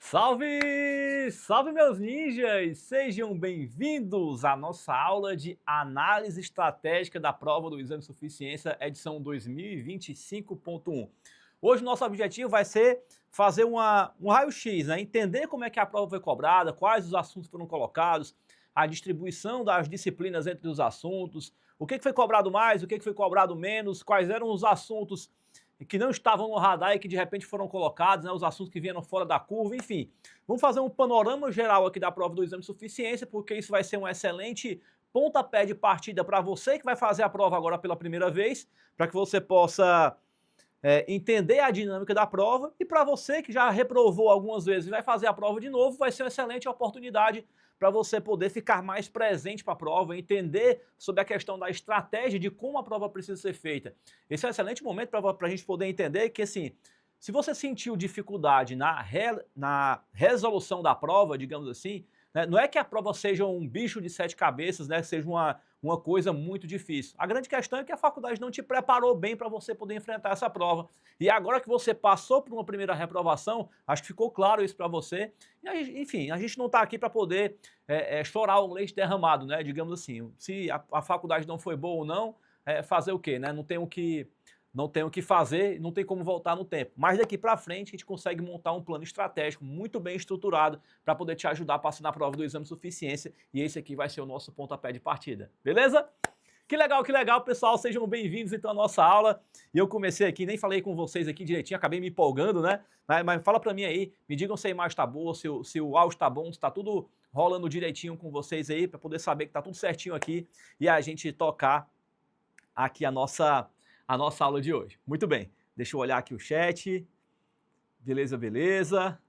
Salve! Salve, meus ninjas! Sejam bem-vindos à nossa aula de análise estratégica da prova do Exame de Suficiência, edição 2025.1. Hoje, nosso objetivo vai ser fazer um raio-x, né? Entender como é que a prova foi cobrada, quais os assuntos foram colocados, a distribuição das disciplinas entre os assuntos, o que foi cobrado mais, o que foi cobrado menos, quais eram os assuntos que não estavam no radar e que de repente foram colocados, né, os assuntos que vieram fora da curva, enfim. Vamos fazer um panorama geral aqui da prova do Exame de Suficiência, porque isso vai ser um excelente pontapé de partida para você que vai fazer a prova agora pela primeira vez, para que você possa entender a dinâmica da prova, e para você que já reprovou algumas vezes e vai fazer a prova de novo, vai ser uma excelente oportunidade para você poder ficar mais presente para a prova, entender sobre a questão da estratégia de como a prova precisa ser feita. Esse é um excelente momento para a gente poder entender que, assim, se você sentiu dificuldade na resolução da prova, digamos assim, né, não é que a prova seja um bicho de sete cabeças, né, seja uma coisa muito difícil. A grande questão é que a faculdade não te preparou bem para você poder enfrentar essa prova. E agora que você passou por uma primeira reprovação, acho que ficou claro isso para você. E, enfim, a gente não está aqui para poder chorar o leite derramado, né? Digamos assim. Se a faculdade não foi boa ou não, fazer o quê, né? Não tem o que fazer, não tem como voltar no tempo. Mas daqui para frente a gente consegue montar um plano estratégico muito bem estruturado para poder te ajudar a passar na prova do Exame de Suficiência, e esse aqui vai ser o nosso pontapé de partida. Beleza? Que legal, pessoal. Sejam bem-vindos então à nossa aula. E eu comecei aqui, nem falei com vocês aqui direitinho, acabei me empolgando, né? Mas fala para mim aí, me digam se a imagem está boa, se o áudio está bom, se está tudo rolando direitinho com vocês aí, para poder saber que está tudo certinho aqui e a gente tocar aqui a nossa aula de hoje. Muito bem, deixa eu olhar aqui o chat. Beleza, beleza.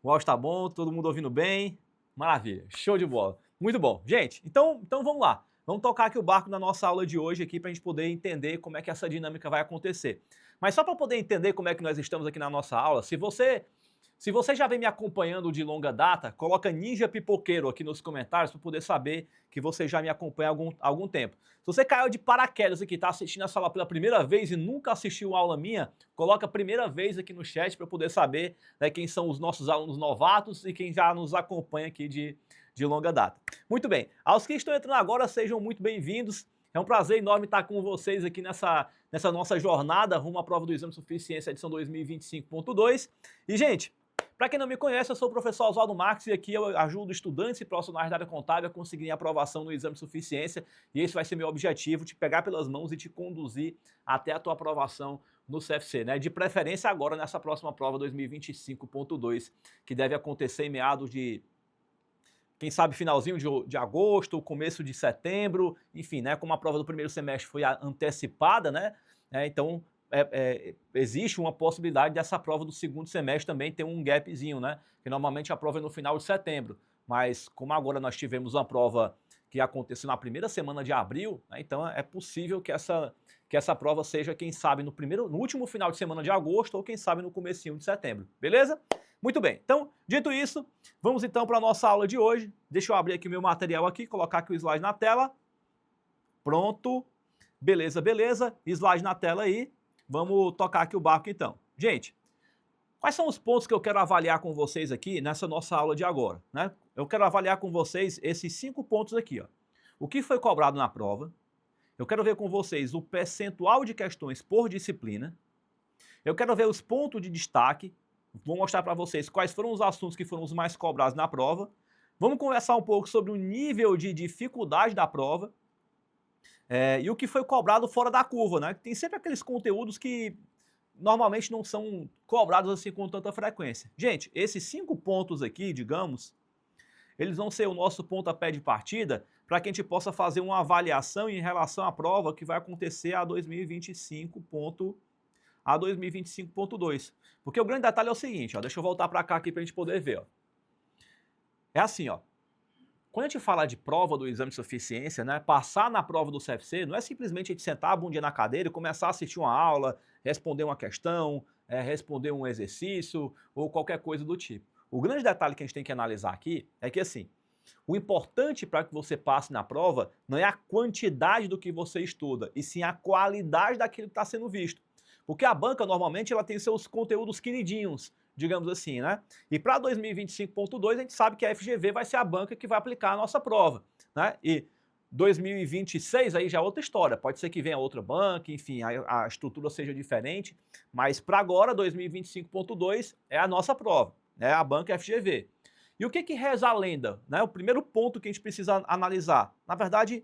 O áudio está bom, todo mundo ouvindo bem. Maravilha, show de bola. Muito bom. Gente, então vamos lá. Vamos tocar aqui o barco na nossa aula de hoje aqui para a gente poder entender como é que essa dinâmica vai acontecer. Mas só para poder entender como é que nós estamos aqui na nossa aula, se você já vem me acompanhando de longa data, coloca Ninja Pipoqueiro aqui nos comentários para poder saber que você já me acompanha há algum tempo. Se você caiu de paraquedas aqui, está assistindo essa aula pela primeira vez e nunca assistiu uma aula minha, coloca a primeira vez aqui no chat para poder saber, né, quem são os nossos alunos novatos e quem já nos acompanha aqui de longa data. Muito bem, aos que estão entrando agora, sejam muito bem-vindos. É um prazer enorme estar com vocês aqui nessa nossa jornada rumo à prova do Exame de Suficiência, edição 2025.2. E, gente, para quem não me conhece, eu sou o professor Oswaldo Marques e aqui eu ajudo estudantes e profissionais da área contábil a conseguirem aprovação no Exame de Suficiência, e esse vai ser meu objetivo, te pegar pelas mãos e te conduzir até a tua aprovação no CFC, né? De preferência agora nessa próxima prova 2025.2, que deve acontecer em meados de, quem sabe, finalzinho de agosto, começo de setembro, enfim, né? Como a prova do primeiro semestre foi antecipada, né? Então existe uma possibilidade dessa prova do segundo semestre também ter um gapzinho, né? Que normalmente a prova é no final de setembro, mas como agora nós tivemos uma prova que aconteceu na primeira semana de abril, né? Então é possível que essa prova seja, quem sabe, no último final de semana de agosto ou quem sabe no comecinho de setembro, beleza? Muito bem, então, dito isso, vamos então para a nossa aula de hoje. Deixa eu abrir aqui o meu material aqui, colocar aqui o slide na tela. Pronto, beleza, slide na tela aí. Vamos tocar aqui o barco então. Gente, quais são os pontos que eu quero avaliar com vocês aqui nessa nossa aula de agora, né? Eu quero avaliar com vocês esses 5 pontos aqui, ó. O que foi cobrado na prova. Eu quero ver com vocês o percentual de questões por disciplina. Eu quero ver os pontos de destaque. Vou mostrar para vocês quais foram os assuntos que foram os mais cobrados na prova. Vamos conversar um pouco sobre o nível de dificuldade da prova. E o que foi cobrado fora da curva, né? Tem sempre aqueles conteúdos que normalmente não são cobrados assim com tanta frequência. Gente, esses 5 pontos aqui, digamos, eles vão ser o nosso pontapé de partida para que a gente possa fazer uma avaliação em relação à prova que vai acontecer a 2025.2. Porque o grande detalhe é o seguinte, ó, deixa eu voltar para cá aqui para a gente poder ver. Ó. É assim, ó. Quando a gente fala de prova do Exame de Suficiência, né, passar na prova do CFC não é simplesmente a gente sentar a bundinha na cadeira e começar a assistir uma aula, responder uma questão, responder um exercício ou qualquer coisa do tipo. O grande detalhe que a gente tem que analisar aqui é que, assim, o importante para que você passe na prova não é a quantidade do que você estuda, e sim a qualidade daquilo que está sendo visto. Porque a banca, normalmente, ela tem seus conteúdos queridinhos, digamos assim, né? E para 2025.2 a gente sabe que a FGV vai ser a banca que vai aplicar a nossa prova, né? E 2026 aí já é outra história, pode ser que venha outra banca, enfim, a estrutura seja diferente, mas para agora, 2025.2 é a nossa prova, né? A banca FGV. E o que reza a lenda, né? O primeiro ponto que a gente precisa analisar, na verdade,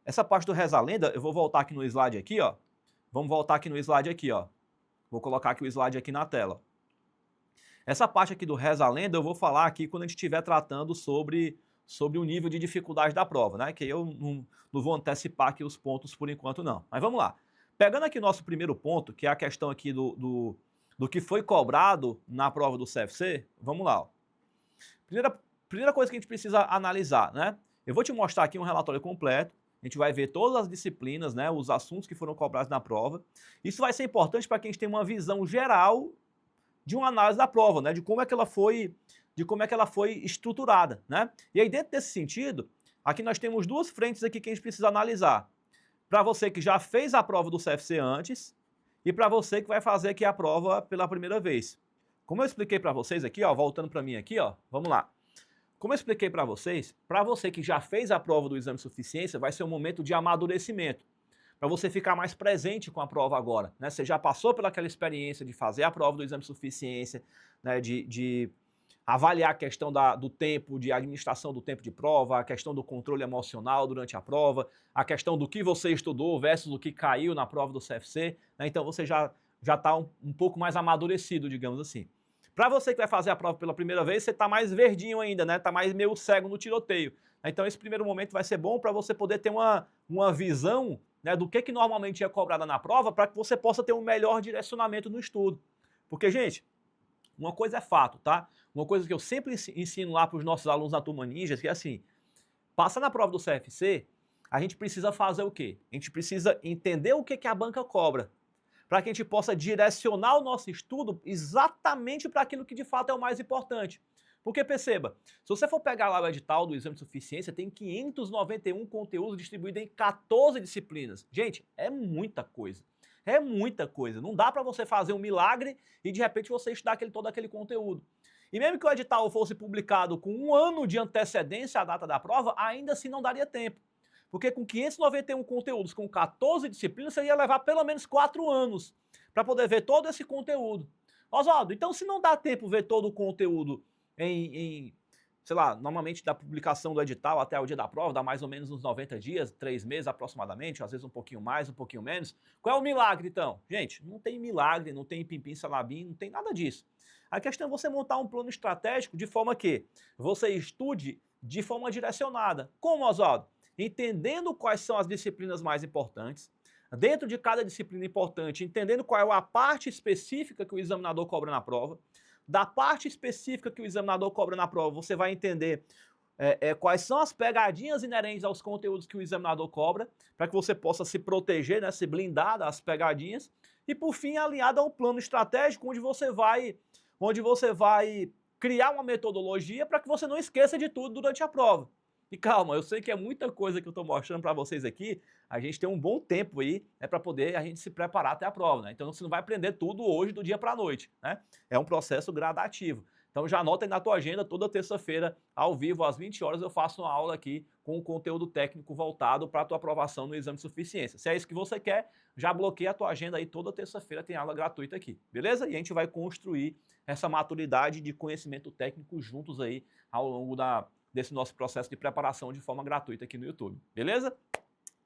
essa parte do reza a lenda, eu vou voltar aqui no slide aqui, ó. Vamos voltar aqui no slide aqui, ó. Vou colocar aqui o slide aqui na tela. Essa parte aqui do reza a lenda eu vou falar aqui quando a gente estiver tratando sobre o nível de dificuldade da prova, né? Que eu não vou antecipar aqui os pontos por enquanto não. Mas vamos lá. Pegando aqui nosso primeiro ponto, que é a questão aqui do que foi cobrado na prova do CFC, vamos lá. Ó. Primeira coisa que a gente precisa analisar, né? Eu vou te mostrar aqui um relatório completo. A gente vai ver todas as disciplinas, né, os assuntos que foram cobrados na prova. Isso vai ser importante para que a gente tenha uma visão geral de uma análise da prova, né, de como é que ela foi estruturada, né? E aí dentro desse sentido, aqui nós temos duas frentes aqui que a gente precisa analisar. Para você que já fez a prova do CFC antes e para você que vai fazer aqui a prova pela primeira vez. Como eu expliquei para vocês aqui, ó, voltando para mim aqui, ó, vamos lá. Como eu expliquei para vocês, para você que já fez a prova do exame de suficiência, vai ser um momento de amadurecimento, para você ficar mais presente com a prova agora, né? Você já passou pelaquela experiência de fazer a prova do exame de suficiência, né? De avaliar a questão do tempo, de administração do tempo de prova, a questão do controle emocional durante a prova, a questão do que você estudou versus o que caiu na prova do CFC, né? Então você já está um pouco mais amadurecido, digamos assim. Para você que vai fazer a prova pela primeira vez, você está mais verdinho ainda, né? Está mais meio cego no tiroteio. Então esse primeiro momento vai ser bom para você poder ter uma visão, né, do que normalmente é cobrado na prova, para que você possa ter um melhor direcionamento no estudo. Porque, gente, uma coisa é fato, tá? Uma coisa que eu sempre ensino lá para os nossos alunos da Turma Ninjas, que é assim, passar na prova do CFC, a gente precisa fazer o quê? A gente precisa entender o que a banca cobra, para que a gente possa direcionar o nosso estudo exatamente para aquilo que de fato é o mais importante. Porque perceba, se você for pegar lá o edital do exame de suficiência, tem 591 conteúdos distribuídos em 14 disciplinas. Gente, é muita coisa. É muita coisa. Não dá para você fazer um milagre e de repente você estudar todo aquele conteúdo. E mesmo que o edital fosse publicado com 1 ano de antecedência à data da prova, ainda assim não daria tempo. Porque com 591 conteúdos, com 14 disciplinas, você ia levar pelo menos 4 anos para poder ver todo esse conteúdo. Oswaldo, então se não dá tempo ver todo o conteúdo sei lá, normalmente da publicação do edital até o dia da prova, dá mais ou menos uns 90 dias, 3 meses aproximadamente, às vezes um pouquinho mais, um pouquinho menos. Qual é o milagre, então? Gente, não tem milagre, não tem pimpim, salabim, não tem nada disso. A questão é você montar um plano estratégico de forma que você estude de forma direcionada. Como, Oswaldo? Entendendo quais são as disciplinas mais importantes, dentro de cada disciplina importante, entendendo qual é a parte específica que o examinador cobra na prova. Da parte específica que o examinador cobra na prova, você vai entender quais são as pegadinhas inerentes aos conteúdos que o examinador cobra, para que você possa se proteger, né, se blindar das pegadinhas. E, por fim, alinhado a um plano estratégico onde você vai criar uma metodologia para que você não esqueça de tudo durante a prova. E calma, eu sei que é muita coisa que eu estou mostrando para vocês aqui, a gente tem um bom tempo aí, né, para poder a gente se preparar até a prova, né? Então você não vai aprender tudo hoje do dia para a noite, né? É um processo gradativo. Então já anota aí na tua agenda, toda terça-feira, ao vivo, às 20 horas, eu faço uma aula aqui com o conteúdo técnico voltado para a tua aprovação no exame de suficiência. Se é isso que você quer, já bloqueia a tua agenda aí, toda terça-feira tem aula gratuita aqui, beleza? E a gente vai construir essa maturidade de conhecimento técnico juntos aí ao longo desse nosso processo de preparação de forma gratuita aqui no YouTube, beleza?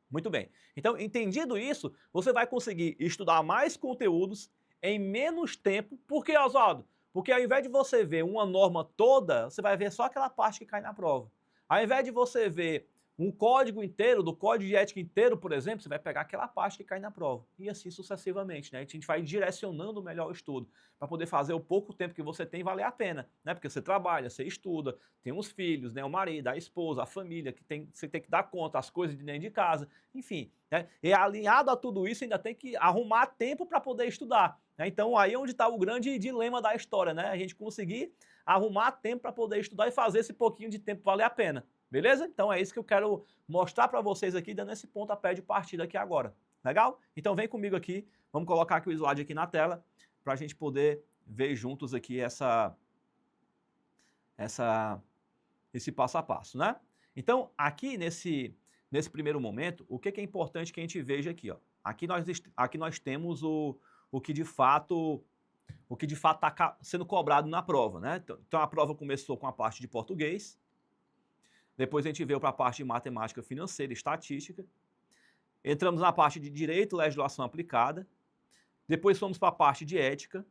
Muito bem. Então, entendido isso, você vai conseguir estudar mais conteúdos em menos tempo. Por que, Oswaldo? Porque ao invés de você ver uma norma toda, você vai ver só aquela parte que cai na prova. Ao invés de você ver um código inteiro, do código de ética inteiro, por exemplo, você vai pegar aquela parte que cai na prova. E assim sucessivamente, né? A gente vai direcionando melhor o estudo, para poder fazer o pouco tempo que você tem valer a pena, né? Porque você trabalha, você estuda, tem os filhos, né? O marido, a esposa, a família, você tem que dar conta, as coisas de dentro de casa, enfim, né? E alinhado a tudo isso, ainda tem que arrumar tempo para poder estudar, né? Então aí é onde está o grande dilema da história, né? A gente conseguir arrumar tempo para poder estudar e fazer esse pouquinho de tempo valer a pena. Beleza? Então é isso que eu quero mostrar para vocês aqui, dando esse pontapé de partida aqui agora. Legal? Então vem comigo aqui, vamos colocar aqui o slide aqui na tela, para a gente poder ver juntos aqui esse passo a passo, né? Então, aqui nesse primeiro momento, o que é importante que a gente veja aqui, ó? Aqui nós temos o que de fato está sendo cobrado na prova, né? Então a prova começou com a parte de português, depois a gente veio para a parte de matemática financeira e estatística, entramos na parte de direito, legislação aplicada, depois fomos para a parte de ética,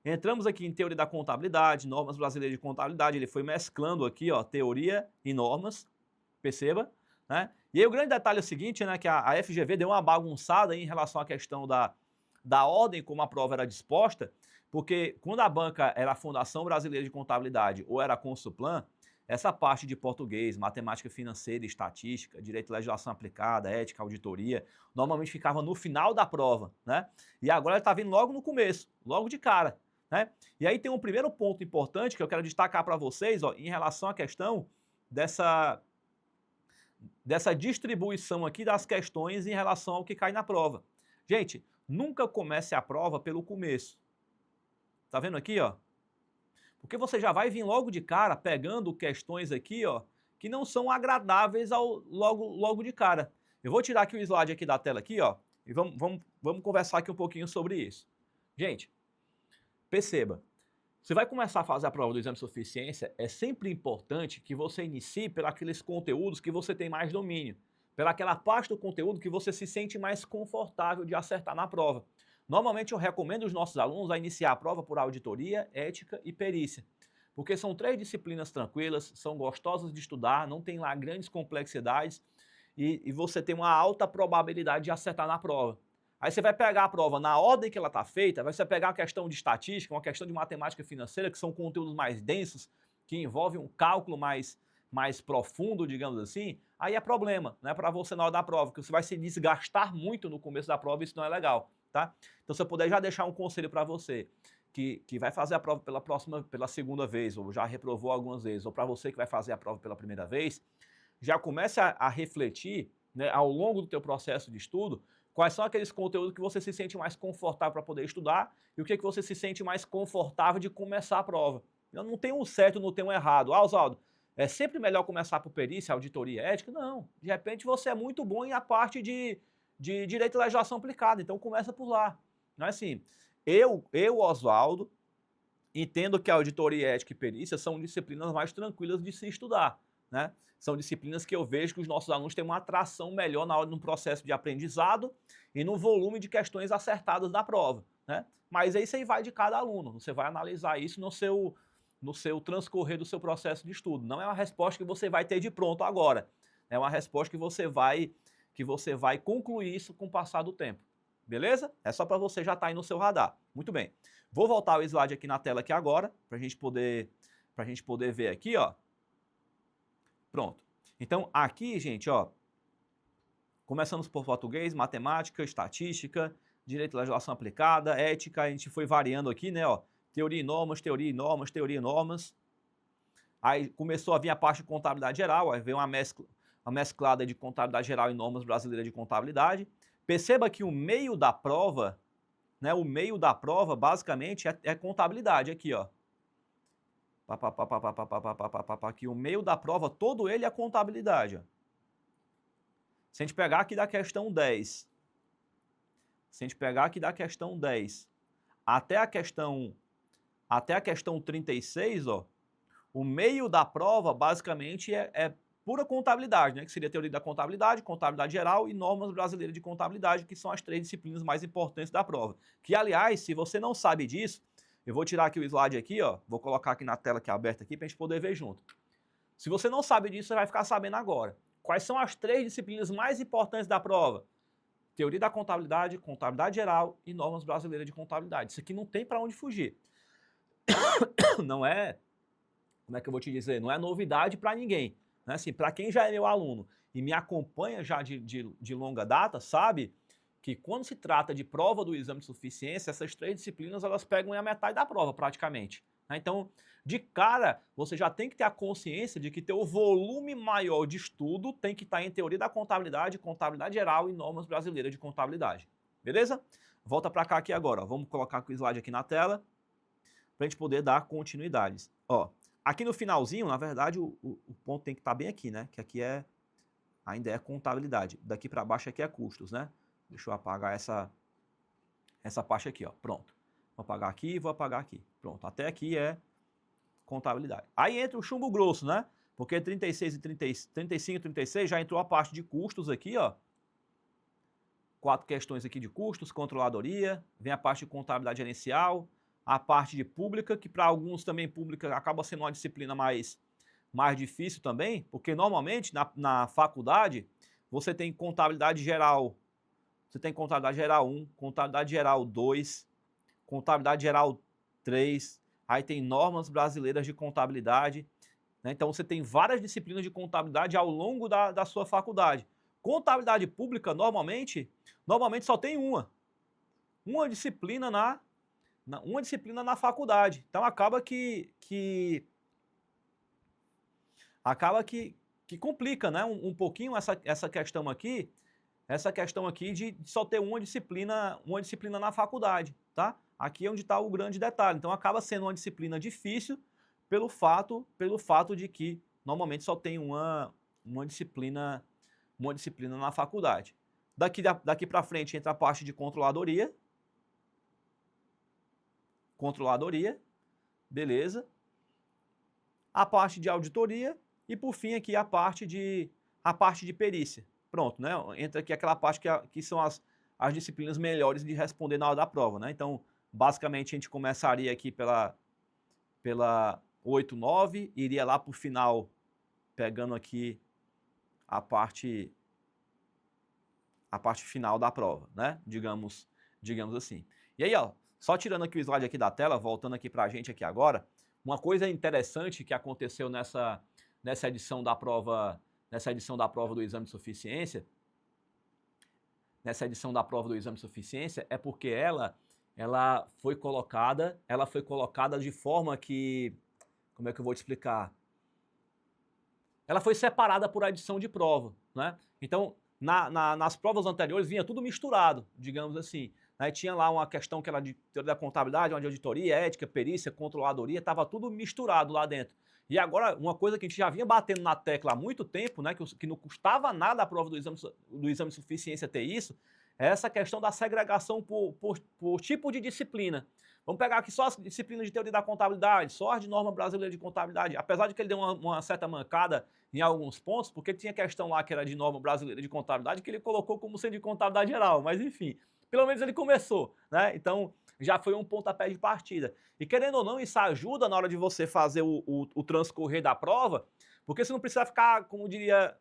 entramos aqui em teoria da contabilidade, normas brasileiras de contabilidade, ele foi mesclando aqui, ó, teoria e normas, perceba, né? E aí o grande detalhe é o seguinte, né, que a FGV deu uma bagunçada aí em relação à questão da ordem como a prova era disposta, porque quando a banca era a Fundação Brasileira de Contabilidade ou era a Consulplan, essa parte de português, matemática financeira, estatística, direito e legislação aplicada, ética, auditoria, normalmente ficava no final da prova, né? E agora ele está vindo logo no começo, logo de cara, né? E aí tem um primeiro ponto importante que eu quero destacar para vocês, ó, em relação à questão dessa distribuição aqui das questões em relação ao que cai na prova. Gente, nunca comece a prova pelo começo. Tá vendo aqui, ó? Porque você já vai vir logo de cara pegando questões aqui, ó, que não são agradáveis logo de cara. Eu vou tirar aqui o slide aqui da tela aqui, ó, e vamos conversar aqui um pouquinho sobre isso. Gente, perceba, você vai começar a fazer a prova do exame de suficiência, é sempre importante que você inicie pelos conteúdos que você tem mais domínio, pelaquela parte do conteúdo que você se sente mais confortável de acertar na prova. Normalmente eu recomendo os nossos alunos a iniciar a prova por auditoria, ética e perícia, porque são 3 disciplinas tranquilas, são gostosas de estudar, não tem lá grandes complexidades e você tem uma alta probabilidade de acertar na prova. Aí você vai pegar a prova na ordem que ela está feita, vai você pegar uma questão de estatística, uma questão de matemática financeira, que são conteúdos mais densos, que envolvem um cálculo mais profundo, digamos assim, aí é problema, né, para você na hora da prova, que você vai se desgastar muito no começo da prova e isso não é legal. Tá? Então, se eu puder já deixar um conselho para você que vai fazer a prova pela segunda vez, ou já reprovou algumas vezes, ou para você que vai fazer a prova pela primeira vez, já comece a refletir, né, ao longo do teu processo de estudo, quais são aqueles conteúdos que você se sente mais confortável para poder estudar e o que você se sente mais confortável de começar a prova. Não tem um certo, não tem um errado. Ah, Oswaldo, é sempre melhor começar por perícia, auditoria ética? Não. De repente você é muito bom em a parte de direito e legislação aplicada, então começa por lá. Não é assim, eu Oswaldo, entendo que a auditoria ética e perícia são disciplinas mais tranquilas de se estudar, né? São disciplinas que eu vejo que os nossos alunos têm uma atração melhor no processo de aprendizado e no volume de questões acertadas da prova, né? Mas isso aí vai de cada aluno, você vai analisar isso no seu transcorrer do seu processo de estudo. Não é uma resposta que você vai ter de pronto agora, é uma resposta que você vai concluir isso com o passar do tempo. Beleza? É só para você já estar aí no seu radar. Muito bem. Vou voltar o slide aqui na tela aqui agora, para a gente poder ver aqui, ó. Pronto. Então, aqui, gente, ó, começamos por português, matemática, estatística, direito e legislação aplicada, ética, a gente foi variando aqui, né, ó, teoria e normas, teoria e normas, teoria e normas. Aí começou a vir a parte de contabilidade geral, aí veio uma mesclada de contabilidade geral e normas brasileiras de contabilidade. Perceba que o meio da prova, né, o meio da prova basicamente é contabilidade aqui, ó. Aqui o meio da prova, todo ele é contabilidade, ó. Se a gente pegar aqui da questão 10, até a questão 36, ó, o meio da prova basicamente é pura contabilidade, né, que seria teoria da contabilidade, contabilidade geral e normas brasileiras de contabilidade, que são as 3 disciplinas mais importantes da prova. Que, aliás, se você não sabe disso, eu vou tirar aqui o slide aqui, ó, vou colocar aqui na tela que é aberta aqui para a gente poder ver junto. Se você não sabe disso, você vai ficar sabendo agora. Quais são as 3 disciplinas mais importantes da prova? Teoria da contabilidade, contabilidade geral e normas brasileiras de contabilidade. Isso aqui não tem para onde fugir. Não é, como é que eu vou te dizer, não é novidade para ninguém. Né? Assim, para quem já é meu aluno e me acompanha já de longa data, sabe que quando se trata de prova do exame de suficiência, essas 3 disciplinas elas pegam a metade da prova praticamente. Né? Então, de cara, você já tem que ter a consciência de que teu volume maior de estudo tem que estar em teoria da contabilidade, contabilidade geral e normas brasileiras de contabilidade. Beleza? Volta para cá aqui agora. Ó. Vamos colocar o slide aqui na tela. para a gente poder dar continuidades. Ó, aqui no finalzinho, na verdade, o ponto tem que estar bem aqui, né? Que aqui ainda é contabilidade. Daqui para baixo aqui é custos, né? Deixa eu apagar essa parte aqui, ó. Pronto. Vou apagar aqui e vou apagar aqui. Pronto. Até aqui é contabilidade. Aí entra o chumbo grosso, né? Porque 35 e 36 já entrou a parte de custos aqui, ó. 4 questões aqui de custos, controladoria, vem a parte de contabilidade gerencial, a parte de pública, que para alguns também pública acaba sendo uma disciplina mais difícil também, porque normalmente na faculdade você tem contabilidade geral, você tem contabilidade geral 1, contabilidade geral 2, contabilidade geral 3, aí tem normas brasileiras de contabilidade, né? Então você tem várias disciplinas de contabilidade ao longo da sua faculdade. Contabilidade pública, normalmente só tem uma disciplina uma disciplina na faculdade. Então acaba que complica, né, um pouquinho essa questão aqui de só ter uma disciplina na faculdade, tá? Aqui é onde está o grande detalhe. Então acaba sendo uma disciplina difícil pelo fato de que normalmente só tem uma disciplina na faculdade. Daqui para frente entra a parte de controladoria, beleza. A parte de auditoria e por fim aqui a parte de perícia. Pronto, né? Entra aqui aquela parte que são as disciplinas melhores de responder na hora da prova, né? Então, basicamente a gente começaria aqui pela 8, 9, iria lá para o final pegando aqui a parte final da prova, né? Digamos assim. E aí, ó, só tirando aqui o slide aqui da tela, voltando aqui para a gente aqui agora, uma coisa interessante que aconteceu nessa edição da prova do exame de suficiência, é porque ela foi colocada de forma que, como é que eu vou te explicar? Ela foi separada por adição de prova, né? Então, nas provas anteriores vinha tudo misturado, digamos assim. Aí tinha lá uma questão que era de teoria da contabilidade, uma de auditoria, ética, perícia, controladoria, estava tudo misturado lá dentro. E agora, uma coisa que a gente já vinha batendo na tecla há muito tempo, né, que não custava nada a prova do exame de suficiência ter isso, é essa questão da segregação por tipo de disciplina. Vamos pegar aqui só as disciplinas de teoria da contabilidade, só as de norma brasileira de contabilidade, apesar de que ele deu uma certa mancada em alguns pontos, porque tinha questão lá que era de norma brasileira de contabilidade, que ele colocou como sendo de contabilidade geral, mas enfim, pelo menos ele começou, né? Então, já foi um pontapé de partida. E querendo ou não, isso ajuda na hora de você fazer o transcorrer da prova, porque você não precisa ficar, como diria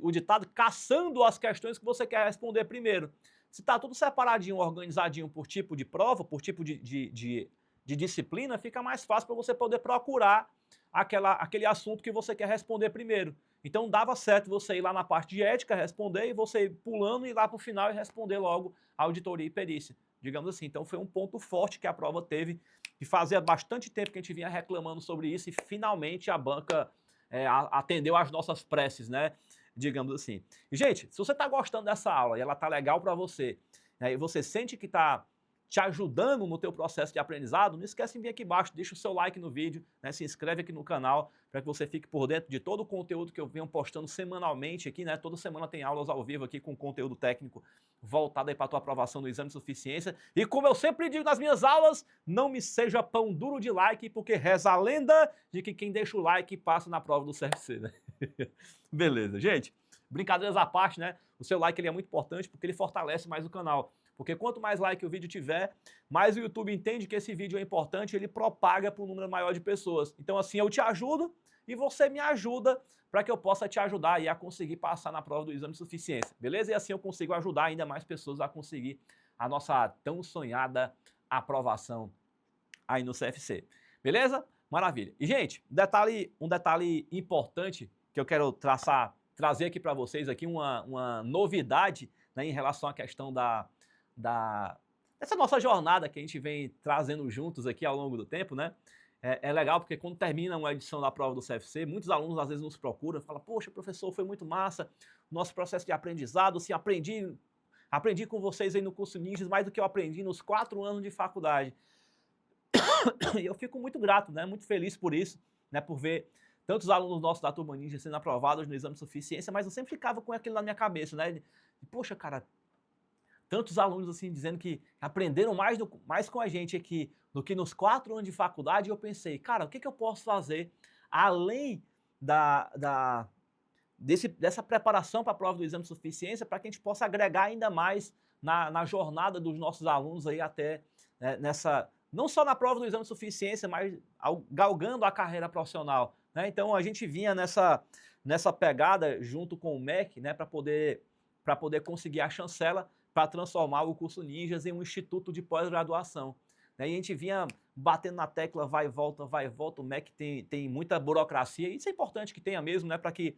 o ditado, caçando as questões que você quer responder primeiro. Se está tudo separadinho, organizadinho por tipo de prova, por tipo de disciplina, fica mais fácil para você poder procurar aquele assunto que você quer responder primeiro. Então dava certo você ir lá na parte de ética, responder, e você ir pulando e ir lá para o final e responder logo a auditoria e perícia, digamos assim. Então foi um ponto forte que a prova teve, e fazia bastante tempo que a gente vinha reclamando sobre isso, e finalmente a banca atendeu às nossas preces, né? Digamos assim. E, gente, se você está gostando dessa aula e ela está legal para você, né, e você sente que está te ajudando no teu processo de aprendizado, não esquece de vir aqui embaixo, deixa o seu like no vídeo, né, se inscreve aqui no canal para que você fique por dentro de todo o conteúdo que eu venho postando semanalmente aqui, né? Toda semana tem aulas ao vivo aqui com conteúdo técnico voltado aí para a tua aprovação do exame de suficiência. E como eu sempre digo nas minhas aulas, não me seja pão duro de like, porque reza a lenda de que quem deixa o like passa na prova do CFC, né? Beleza, gente. Brincadeiras à parte, né? O seu like ele é muito importante porque ele fortalece mais o canal. Porque quanto mais like o vídeo tiver, mais o YouTube entende que esse vídeo é importante, ele propaga para um número maior de pessoas. Então assim eu te ajudo e você me ajuda para que eu possa te ajudar aí a conseguir passar na prova do exame de suficiência, beleza? E assim eu consigo ajudar ainda mais pessoas a conseguir a nossa tão sonhada aprovação aí no CFC, beleza? Maravilha. E gente, um detalhe importante que eu quero trazer aqui para vocês aqui, uma novidade, né, em relação à questão dessa nossa jornada que a gente vem trazendo juntos aqui ao longo do tempo, né? É legal porque quando termina uma edição da prova do CFC, muitos alunos às vezes nos procuram e falam, poxa, professor, foi muito massa o nosso processo de aprendizado, assim, aprendi com vocês aí no curso Ninjas mais do que eu aprendi nos 4 anos de faculdade. E eu fico muito grato, né, muito feliz por isso, né, por ver tantos alunos nossos da Turma Ninja sendo aprovados no exame de suficiência, mas eu sempre ficava com aquilo na minha cabeça, né, poxa, cara, tantos alunos assim dizendo que aprenderam mais com a gente aqui do que nos 4 anos de faculdade, e eu pensei, cara, o que eu posso fazer além dessa preparação para a prova do exame de suficiência, para que a gente possa agregar ainda mais na jornada dos nossos alunos aí até, né, não só na prova do exame de suficiência, mas galgando a carreira profissional, né? Então a gente vinha nessa pegada junto com o MEC, né, para poder conseguir a chancela para transformar o curso Ninjas em um instituto de pós-graduação. E a gente vinha batendo na tecla, vai e volta, o MEC tem muita burocracia, e isso é importante que tenha mesmo, né, para que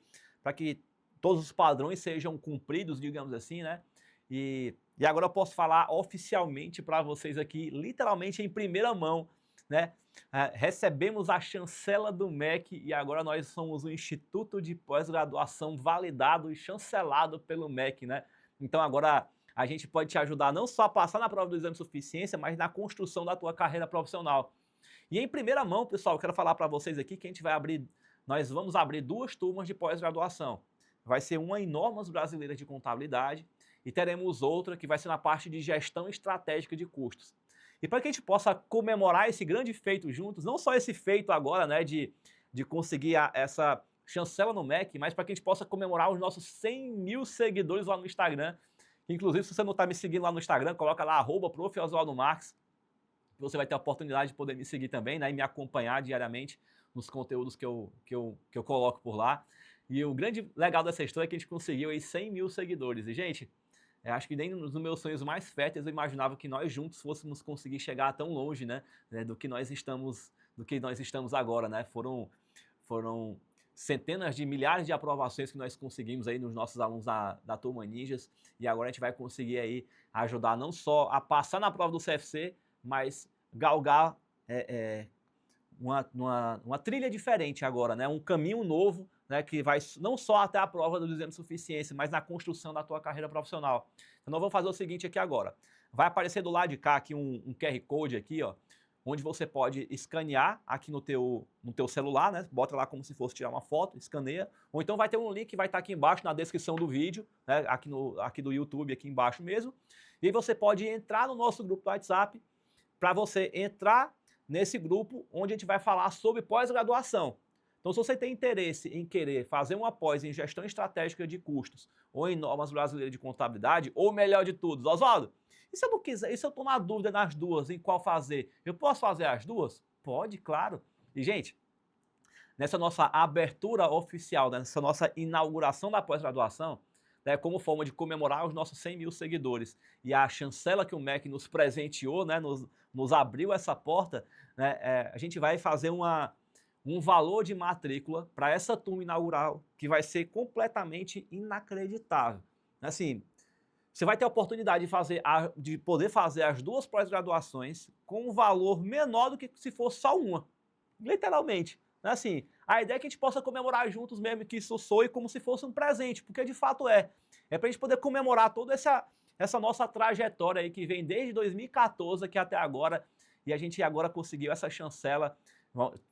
todos os padrões sejam cumpridos, digamos assim, né? E agora eu posso falar oficialmente para vocês aqui, literalmente em primeira mão, né? Recebemos a chancela do MEC e agora nós somos um instituto de pós-graduação validado e chancelado pelo MEC, né? Então agora a gente pode te ajudar não só a passar na prova do exame de suficiência, mas na construção da tua carreira profissional. E em primeira mão, pessoal, eu quero falar para vocês aqui que nós vamos abrir 2 turmas de pós-graduação. Vai ser uma em normas brasileiras de contabilidade e teremos outra que vai ser na parte de gestão estratégica de custos. E para que a gente possa comemorar esse grande feito juntos, não só esse feito agora, né, de conseguir essa chancela no MEC, mas para que a gente possa comemorar os nossos 100 mil seguidores lá no Instagram. Inclusive, se você não está me seguindo lá no Instagram, coloca lá @prof.oswaldo_marques, que você vai ter a oportunidade de poder me seguir também, né, e me acompanhar diariamente nos conteúdos que eu coloco por lá. E o grande legal dessa história é que a gente conseguiu aí 100 mil seguidores. E, gente, acho que nem nos meus sonhos mais férteis eu imaginava que nós juntos fôssemos conseguir chegar tão longe, né, do que nós estamos agora, né? Foram centenas de milhares de aprovações que nós conseguimos aí nos nossos alunos da Turma Ninjas, e agora a gente vai conseguir aí ajudar não só a passar na prova do CFC, mas galgar uma trilha diferente agora, né? Um caminho novo, né? Que vai não só até a prova do exame de suficiência, mas na construção da tua carreira profissional. Então nós vamos fazer o seguinte aqui agora. Vai aparecer do lado de cá aqui um QR Code aqui, ó, onde você pode escanear aqui no teu celular, né? Bota lá como se fosse tirar uma foto, escaneia. Ou então vai ter um link que vai estar aqui embaixo na descrição do vídeo, né? Aqui do YouTube, aqui embaixo mesmo. E aí você pode entrar no nosso grupo do WhatsApp para você entrar nesse grupo onde a gente vai falar sobre pós-graduação. Então, se você tem interesse em querer fazer uma pós em gestão estratégica de custos ou em normas brasileiras de contabilidade, ou melhor de tudo, Oswaldo, e se eu não quiser, e se eu estou na dúvida nas duas, em qual fazer, eu posso fazer as duas? Pode, claro. E, gente, nessa nossa abertura oficial, nessa nossa inauguração da pós-graduação, né, como forma de comemorar os nossos 100 mil seguidores e a chancela que o MEC nos presenteou, né, nos abriu essa porta, né, a gente vai fazer um valor de matrícula para essa turma inaugural que vai ser completamente inacreditável. Assim, você vai ter a oportunidade de poder fazer as 2 pós-graduações com um valor menor do que se fosse só uma, literalmente. Assim, a ideia é que a gente possa comemorar juntos mesmo, que isso soe como se fosse um presente, porque de fato é. É para a gente poder comemorar toda essa nossa trajetória aí que vem desde 2014 aqui até agora, e a gente agora conseguiu essa chancela.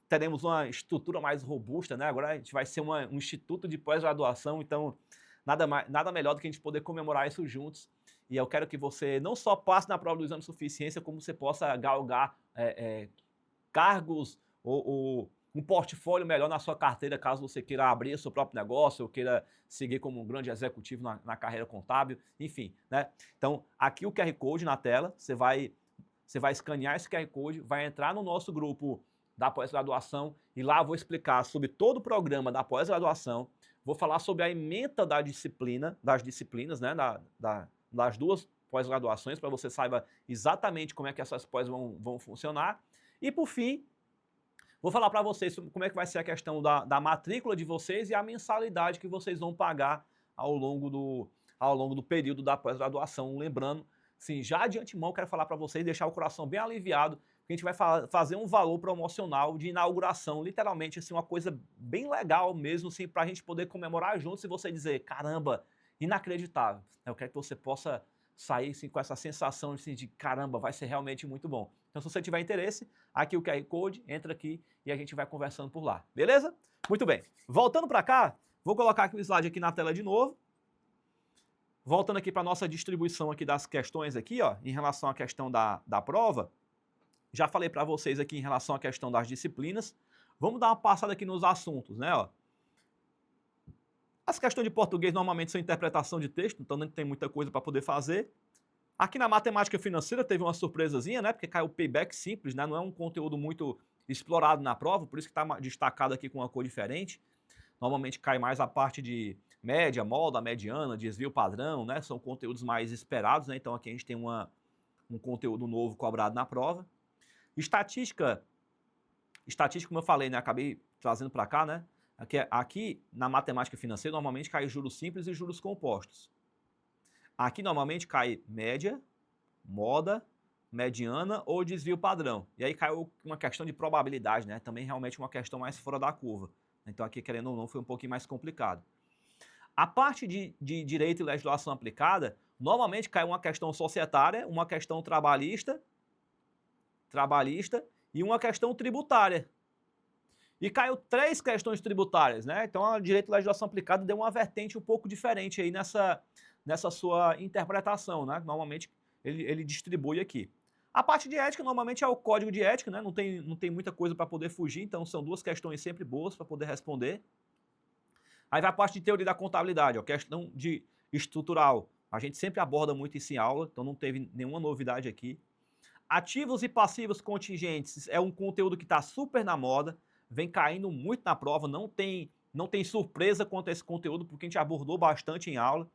Teremos uma estrutura mais robusta, né? Agora a gente vai ser um instituto de pós-graduação, então nada melhor do que a gente poder comemorar isso juntos. E eu quero que você não só passe na prova do exame de suficiência, como você possa galgar cargos ou um portfólio melhor na sua carteira, caso você queira abrir seu próprio negócio ou queira seguir como um grande executivo na carreira contábil, enfim, né? Então, aqui o QR Code na tela, você vai escanear esse QR Code, vai entrar no nosso grupo da pós-graduação e lá eu vou explicar sobre todo o programa da pós-graduação, vou falar sobre a ementa das disciplinas, né, das 2 pós-graduações, para você saiba exatamente como é que essas pós vão funcionar. E, por fim, vou falar para vocês como é que vai ser a questão da matrícula de vocês e a mensalidade que vocês vão pagar ao longo do período da pós-graduação. Lembrando, sim, já de antemão quero falar para vocês, deixar o coração bem aliviado, que a gente vai fazer um valor promocional de inauguração, literalmente, assim, uma coisa bem legal mesmo, assim, para a gente poder comemorar juntos e você dizer, caramba, inacreditável. Eu quero que você possa sair assim, com essa sensação assim, de caramba, vai ser realmente muito bom. Então, se você tiver interesse, aqui o QR Code, entra aqui e a gente vai conversando por lá, beleza? Muito bem. Voltando para cá, vou colocar aqui o slide aqui na tela de novo. Voltando aqui para a nossa distribuição aqui das questões aqui, ó, em relação à questão da prova. Já falei para vocês aqui em relação à questão das disciplinas. Vamos dar uma passada aqui nos assuntos, né? Ó. As questões de português normalmente são interpretação de texto, então não tem muita coisa para poder fazer. Aqui na matemática financeira teve uma surpresazinha, né? Porque caiu o payback simples, né? Não é um conteúdo muito explorado na prova, por isso que está destacado aqui com uma cor diferente. Normalmente cai mais a parte de média, molda, mediana, desvio padrão, né? São conteúdos mais esperados, né? Então aqui a gente tem um conteúdo novo cobrado na prova. Estatística, como eu falei, né? Acabei trazendo para cá, né? Aqui na matemática financeira normalmente cai juros simples e juros compostos. Aqui normalmente cai média, moda, mediana ou desvio padrão. E aí caiu uma questão de probabilidade, né? Também realmente uma questão mais fora da curva. Então aqui, querendo ou não, foi um pouquinho mais complicado. A parte de direito e legislação aplicada, normalmente cai uma questão societária, uma questão trabalhista e uma questão tributária. E caiu 3 questões tributárias, né? Então a direito e legislação aplicada deu uma vertente um pouco diferente aí nessa sua interpretação, né? Normalmente ele distribui aqui. A parte de ética normalmente é o código de ética, né? Não tem muita coisa para poder fugir, então são 2 questões sempre boas para poder responder. Aí vai a parte de teoria da contabilidade, ó, questão de estrutural. A gente sempre aborda muito isso em aula, então não teve nenhuma novidade aqui. Ativos e passivos contingentes é um conteúdo que está super na moda, vem caindo muito na prova, não tem surpresa quanto a esse conteúdo, porque a gente abordou bastante em aula.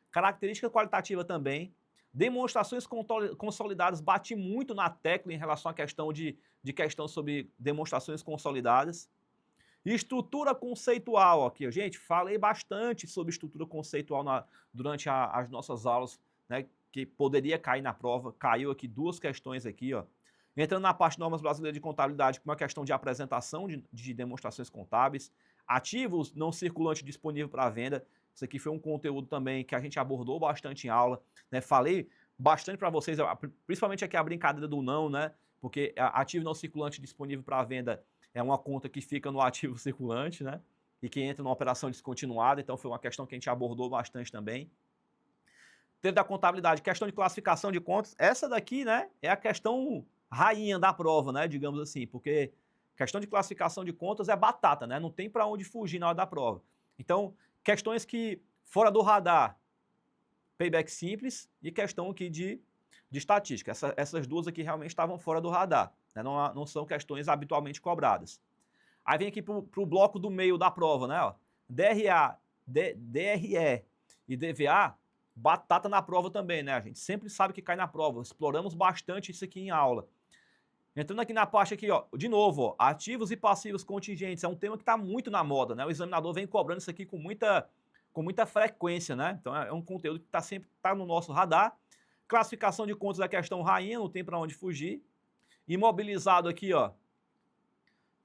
Característica qualitativa também. Demonstrações consolidadas, bate muito na tecla em relação à questão de questão sobre demonstrações consolidadas. Estrutura conceitual aqui, gente, falei bastante sobre estrutura conceitual durante as nossas aulas, né, que poderia cair na prova, caiu aqui 2 questões aqui, ó. Entrando na parte de normas brasileiras de contabilidade, com uma questão de apresentação de demonstrações contábeis, ativos não circulantes disponível para venda. Isso aqui foi um conteúdo também que a gente abordou bastante em aula, né? Falei bastante para vocês, principalmente aqui a brincadeira do não, né? Porque ativo não circulante disponível para venda é uma conta que fica no ativo circulante, né? E que entra numa operação descontinuada, então foi uma questão que a gente abordou bastante também. Dentro da contabilidade, questão de classificação de contas, essa daqui, né, é a questão rainha da prova, né, digamos assim, porque questão de classificação de contas é batata, né, não tem para onde fugir na hora da prova. Então, questões que fora do radar, payback simples e questão aqui de estatística. Essas 2 aqui realmente estavam fora do radar, né, não são questões habitualmente cobradas. Aí vem aqui para o bloco do meio da prova, né, ó, DRE e DVA, batata na prova também, né? A gente sempre sabe que cai na prova. Exploramos bastante isso aqui em aula. Entrando aqui na parte aqui, ó, de novo, ó, ativos e passivos contingentes. É um tema que está muito na moda, né? O examinador vem cobrando isso aqui com muita frequência, né? Então é um conteúdo que sempre tá no nosso radar. Classificação de contas é a questão rainha, não tem para onde fugir. Imobilizado aqui, ó,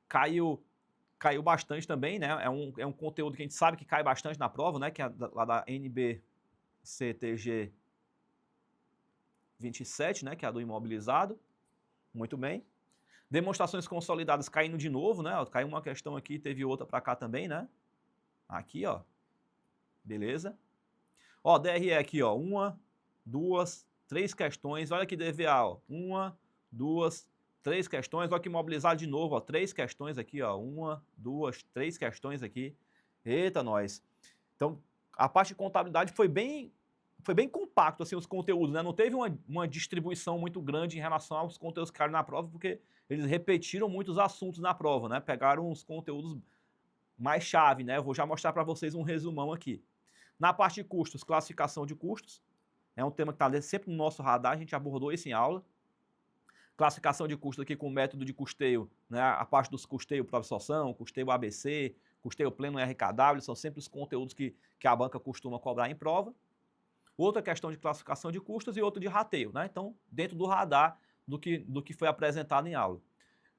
caiu bastante também, né? É um conteúdo que a gente sabe que cai bastante na prova, né? Que é lá da NBCTG 27, né, que é a do imobilizado. Muito bem. Demonstrações consolidadas caindo de novo, né? Caiu uma questão aqui, teve outra para cá também, né? Aqui, ó. Beleza. Ó, DRE aqui, ó. 1, 2, 3 questões. Olha aqui DVA, ó. 1, 2, 3 questões. Olha que imobilizado de novo, ó. 3 questões aqui, ó. 1, 2, 3 questões aqui. Eita, nós. Então, a parte de contabilidade foi bem compacto, assim, os conteúdos, né? Não teve uma distribuição muito grande em relação aos conteúdos que caíram na prova, porque eles repetiram muitos assuntos na prova, né? Pegaram os conteúdos mais chave, né? Eu vou já mostrar para vocês um resumão aqui. Na parte de custos, classificação de custos. É um tema que está sempre no nosso radar, a gente abordou isso em aula. Classificação de custos aqui com o método de custeio, né? A parte dos custeio por absorção, custeio ABC, custeio pleno RKW, são sempre os conteúdos que a banca costuma cobrar em prova. Outra questão de classificação de custos e outra de rateio, né? Então, dentro do radar do que foi apresentado em aula.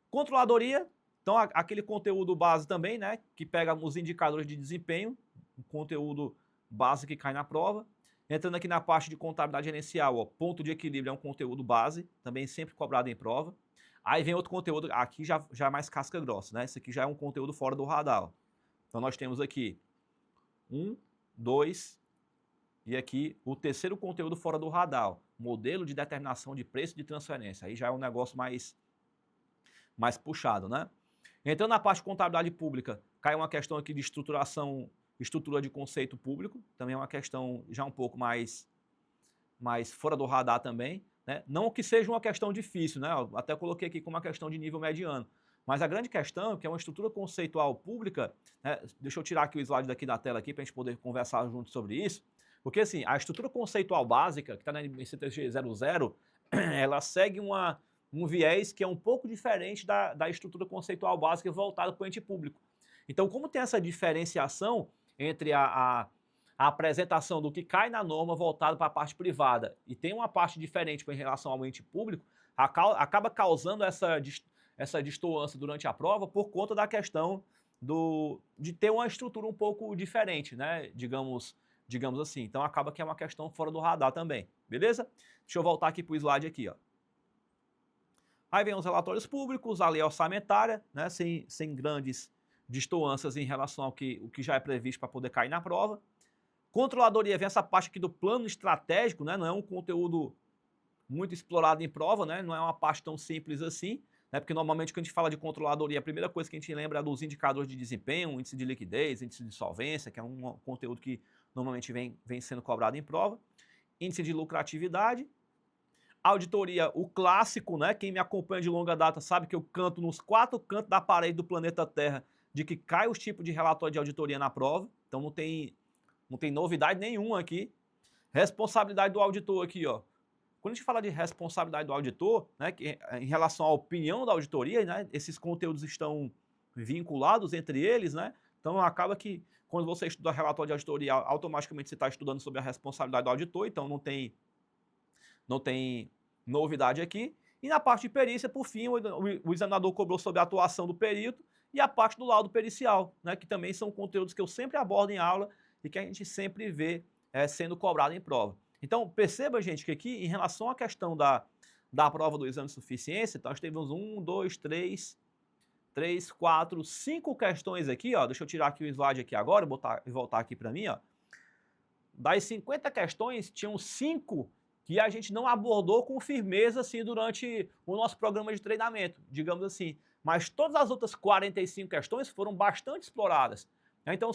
Controladoria, então aquele conteúdo base também, né? Que pega os indicadores de desempenho, o conteúdo base que cai na prova. Entrando aqui na parte de contabilidade gerencial, ó, ponto de equilíbrio é um conteúdo base, também sempre cobrado em prova. Aí vem outro conteúdo, aqui já é mais casca grossa, né? Esse aqui já é um conteúdo fora do radar. Ó. Então nós temos aqui 1, 2 e aqui o terceiro conteúdo fora do radar, ó, modelo de determinação de preço de transferência. Aí já é um negócio mais puxado, né? Entrando na parte de contabilidade pública, cai uma questão aqui de estrutura de conceito público, também é uma questão já um pouco mais fora do radar também, né? Não que seja uma questão difícil, né? Eu até coloquei aqui como uma questão de nível mediano, mas a grande questão é que é uma estrutura conceitual pública, né? Deixa eu tirar aqui o slide daqui da tela aqui para a gente poder conversar junto sobre isso, porque assim, a estrutura conceitual básica, que está na NBC 00, ela segue um viés que é um pouco diferente da estrutura conceitual básica voltada para o ente público. Então, como tem essa diferenciação entre a apresentação do que cai na norma voltado para a parte privada e tem uma parte diferente em relação ao ente público, acaba causando essa destoância durante a prova por conta da questão de ter uma estrutura um pouco diferente, né? Digamos assim. Então acaba que é uma questão fora do radar também, beleza? Deixa eu voltar aqui para o slide aqui, ó. Aí vem os relatórios públicos, a lei orçamentária, né, sem grandes destoâncias em relação ao que já é previsto para poder cair na prova. Controladoria, vem essa parte aqui do plano estratégico, né, não é um conteúdo muito explorado em prova, né, não é uma parte tão simples assim, né, porque normalmente quando a gente fala de controladoria, a primeira coisa que a gente lembra é dos indicadores de desempenho, índice de liquidez, índice de solvência, que é um conteúdo que normalmente vem sendo cobrado em prova. Índice de lucratividade. Auditoria, o clássico, né? Quem me acompanha de longa data sabe que eu canto nos 4 cantos da parede do planeta Terra de que cai os tipos de relatório de auditoria na prova. Então não tem novidade nenhuma aqui. Responsabilidade do auditor aqui, ó. Quando a gente fala de responsabilidade do auditor, né, que, em relação à opinião da auditoria, né, esses conteúdos estão vinculados entre eles, né? Então acaba que quando você estuda relatório de auditoria, automaticamente você está estudando sobre a responsabilidade do auditor, então não tem novidade aqui. E na parte de perícia, por fim, o examinador cobrou sobre a atuação do perito e a parte do laudo pericial, né, que também são conteúdos que eu sempre abordo em aula e que a gente sempre vê sendo cobrado em prova. Então, perceba, gente, que aqui, em relação à questão da prova do exame de suficiência, então, nós temos 1, 2, 3, 4, 5 questões aqui, ó. Deixa eu tirar aqui o slide aqui agora e voltar aqui para mim, ó. Das 50 questões, tinham 5 que a gente não abordou com firmeza assim durante o nosso programa de treinamento, digamos assim. Mas todas as outras 45 questões foram bastante exploradas. Então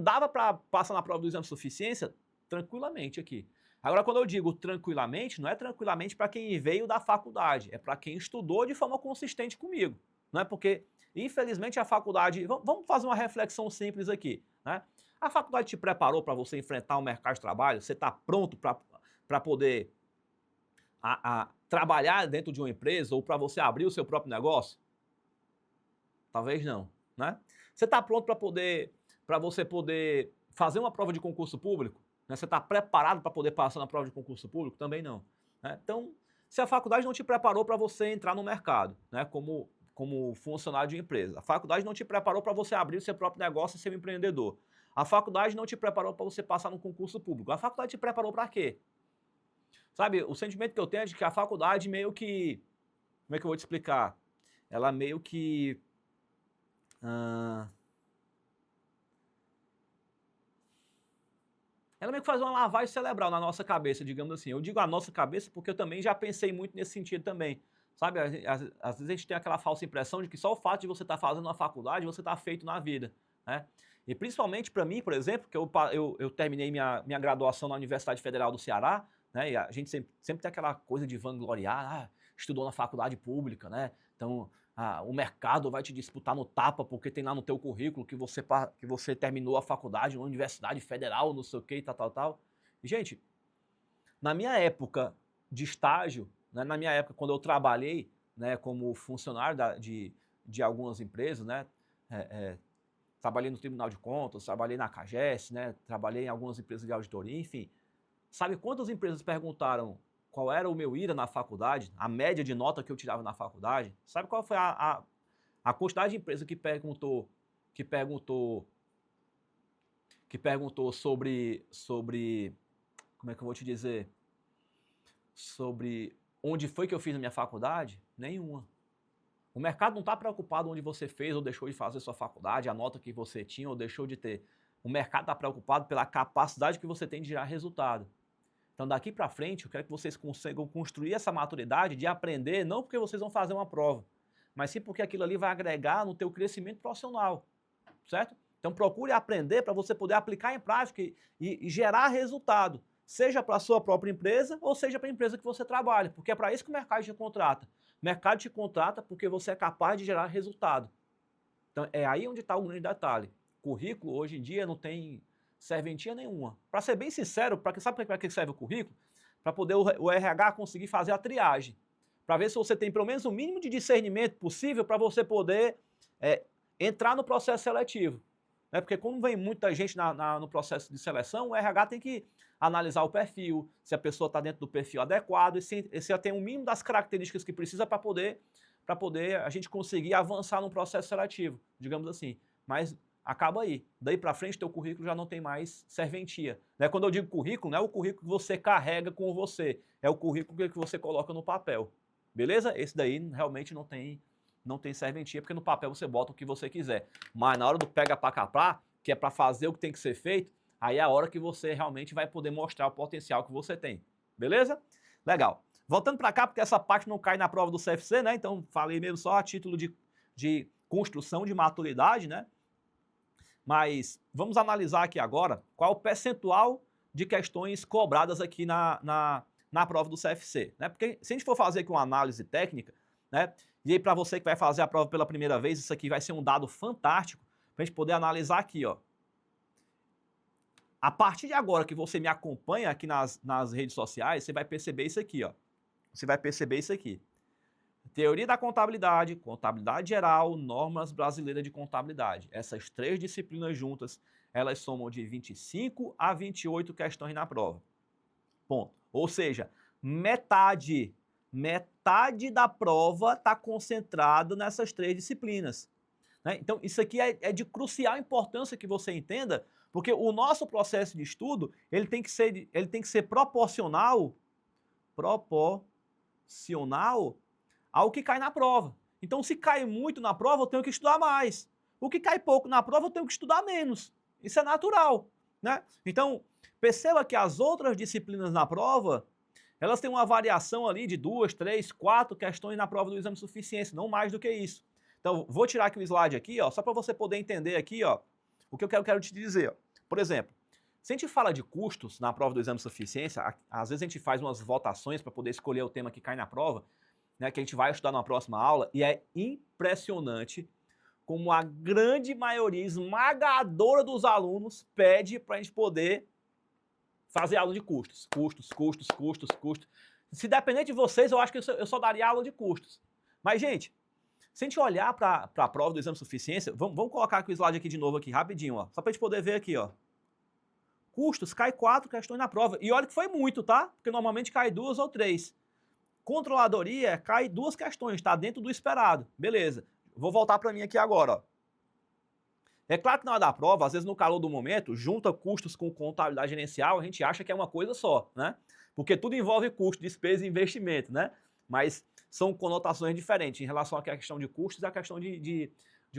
dava para passar na prova do exame de suficiência tranquilamente aqui. Agora, quando eu digo tranquilamente, não é tranquilamente para quem veio da faculdade, é para quem estudou de forma consistente comigo. Não é porque, infelizmente, a faculdade... Vamos fazer uma reflexão simples aqui, né? A faculdade te preparou para você enfrentar o mercado de trabalho? Você está pronto para poder trabalhar dentro de uma empresa ou para você abrir o seu próprio negócio? Talvez não, né? Você está pronto para você poder fazer uma prova de concurso público? Né? Você está preparado para poder passar na prova de concurso público? Também não. Né? Então, se a faculdade não te preparou para você entrar no mercado, né, como funcionário de uma empresa, a faculdade não te preparou para você abrir o seu próprio negócio e ser um empreendedor, a faculdade não te preparou para você passar no concurso público, a faculdade te preparou para quê? Sabe, o sentimento que eu tenho é de que a faculdade meio que... Como é que eu vou te explicar? Ela meio que... ela meio que faz uma lavagem cerebral na nossa cabeça, digamos assim. Eu digo a nossa cabeça porque eu também já pensei muito nesse sentido também. Sabe, às vezes a gente tem aquela falsa impressão de que só o fato de você estar fazendo uma faculdade, você está feito na vida, né? E principalmente para mim, por exemplo, que eu terminei minha graduação na Universidade Federal do Ceará, né? E a gente sempre tem aquela coisa de vangloriar, estudou na faculdade pública, né? Então, o mercado vai te disputar no tapa porque tem lá no teu currículo que você terminou a faculdade na Universidade Federal, não sei o que e tal. E, gente, na minha época de estágio, né, na minha época quando eu trabalhei, né, como funcionário de algumas empresas, né, trabalhei no Tribunal de Contas, trabalhei na CAGES, né, trabalhei em algumas empresas de auditoria, enfim. Sabe quantas empresas perguntaram qual era o meu IRA na faculdade, a média de nota que eu tirava na faculdade? Sabe qual foi a quantidade de empresas que perguntou sobre como é que eu vou te dizer, sobre onde foi que eu fiz a minha faculdade? Nenhuma. O mercado não está preocupado onde você fez ou deixou de fazer sua faculdade, a nota que você tinha ou deixou de ter. O mercado está preocupado pela capacidade que você tem de gerar resultado. Então, daqui para frente, eu quero que vocês consigam construir essa maturidade de aprender, não porque vocês vão fazer uma prova, mas sim porque aquilo ali vai agregar no teu crescimento profissional, certo? Então, procure aprender para você poder aplicar em prática e gerar resultado, seja para a sua própria empresa ou seja para a empresa que você trabalha, porque é para isso que o mercado te contrata. O mercado te contrata porque você é capaz de gerar resultado. Então, é aí onde está o grande detalhe. Currículo, hoje em dia, não tem serventia nenhuma. Para ser bem sincero, sabe para que serve o currículo? Para poder o RH conseguir fazer a triagem. Para ver se você tem pelo menos o mínimo de discernimento possível para você poder entrar no processo seletivo. Porque como vem muita gente no processo de seleção, o RH tem que analisar o perfil, se a pessoa está dentro do perfil adequado e se ela tem o mínimo das características que precisa para poder a gente conseguir avançar no processo seletivo, digamos assim. Mas acaba aí. Daí para frente, teu currículo já não tem mais serventia. Quando eu digo currículo, não é o currículo que você carrega com você, é o currículo que você coloca no papel. Beleza? Esse daí realmente não tem serventia, porque no papel você bota o que você quiser. Mas na hora do pega pra capar, que é para fazer o que tem que ser feito, aí é a hora que você realmente vai poder mostrar o potencial que você tem. Beleza? Legal. Voltando para cá, porque essa parte não cai na prova do CFC, né? Então falei mesmo só a título de construção de maturidade, né? Mas vamos analisar aqui agora qual é o percentual de questões cobradas aqui na prova do CFC, né? Porque se a gente for fazer aqui uma análise técnica, né? E aí para você que vai fazer a prova pela primeira vez, isso aqui vai ser um dado fantástico para a gente poder analisar aqui, ó. A partir de agora que você me acompanha aqui nas redes sociais, você vai perceber isso aqui, ó. Você vai perceber isso aqui. Teoria da contabilidade, contabilidade geral, normas brasileiras de contabilidade. Essas três disciplinas juntas, elas somam de 25 a 28 questões na prova. Ponto. Ou seja, metade da prova está concentrada nessas três disciplinas. Né? Então, isso aqui é de crucial importância que você entenda, porque o nosso processo de estudo ele tem que ser proporcional ao que cai na prova. Então, se cai muito na prova, eu tenho que estudar mais. O que cai pouco na prova, eu tenho que estudar menos. Isso é natural. Né? Então, perceba que as outras disciplinas na prova, elas têm uma variação ali de 2, 3, 4 questões na prova do exame de suficiência, não mais do que isso. Então, vou tirar aqui o slide aqui, ó, só para você poder entender aqui, ó, o que eu quero te dizer. Ó. Por exemplo, se a gente fala de custos na prova do exame de suficiência, às vezes a gente faz umas votações para poder escolher o tema que cai na prova, né, que a gente vai estudar na próxima aula, e é impressionante como a grande maioria esmagadora dos alunos pede para a gente poder fazer aula de custos. Custos. Se depender de vocês, eu acho que eu só daria aula de custos. Mas, gente, se a gente olhar para a prova do exame de suficiência, vamos colocar aqui o slide aqui de novo, aqui, rapidinho, ó, só para a gente poder ver aqui, ó. Custos, cai 4 questões na prova. E olha que foi muito, tá? Porque normalmente cai 2 ou 3. Controladoria, cai 2 questões, está dentro do esperado. Beleza. Vou voltar para mim aqui agora, ó. É claro que na hora da prova, às vezes no calor do momento, junta custos com contabilidade gerencial, a gente acha que é uma coisa só, né? Porque tudo envolve custo, despesa e investimento, né? Mas são conotações diferentes em relação à questão de custos e à questão de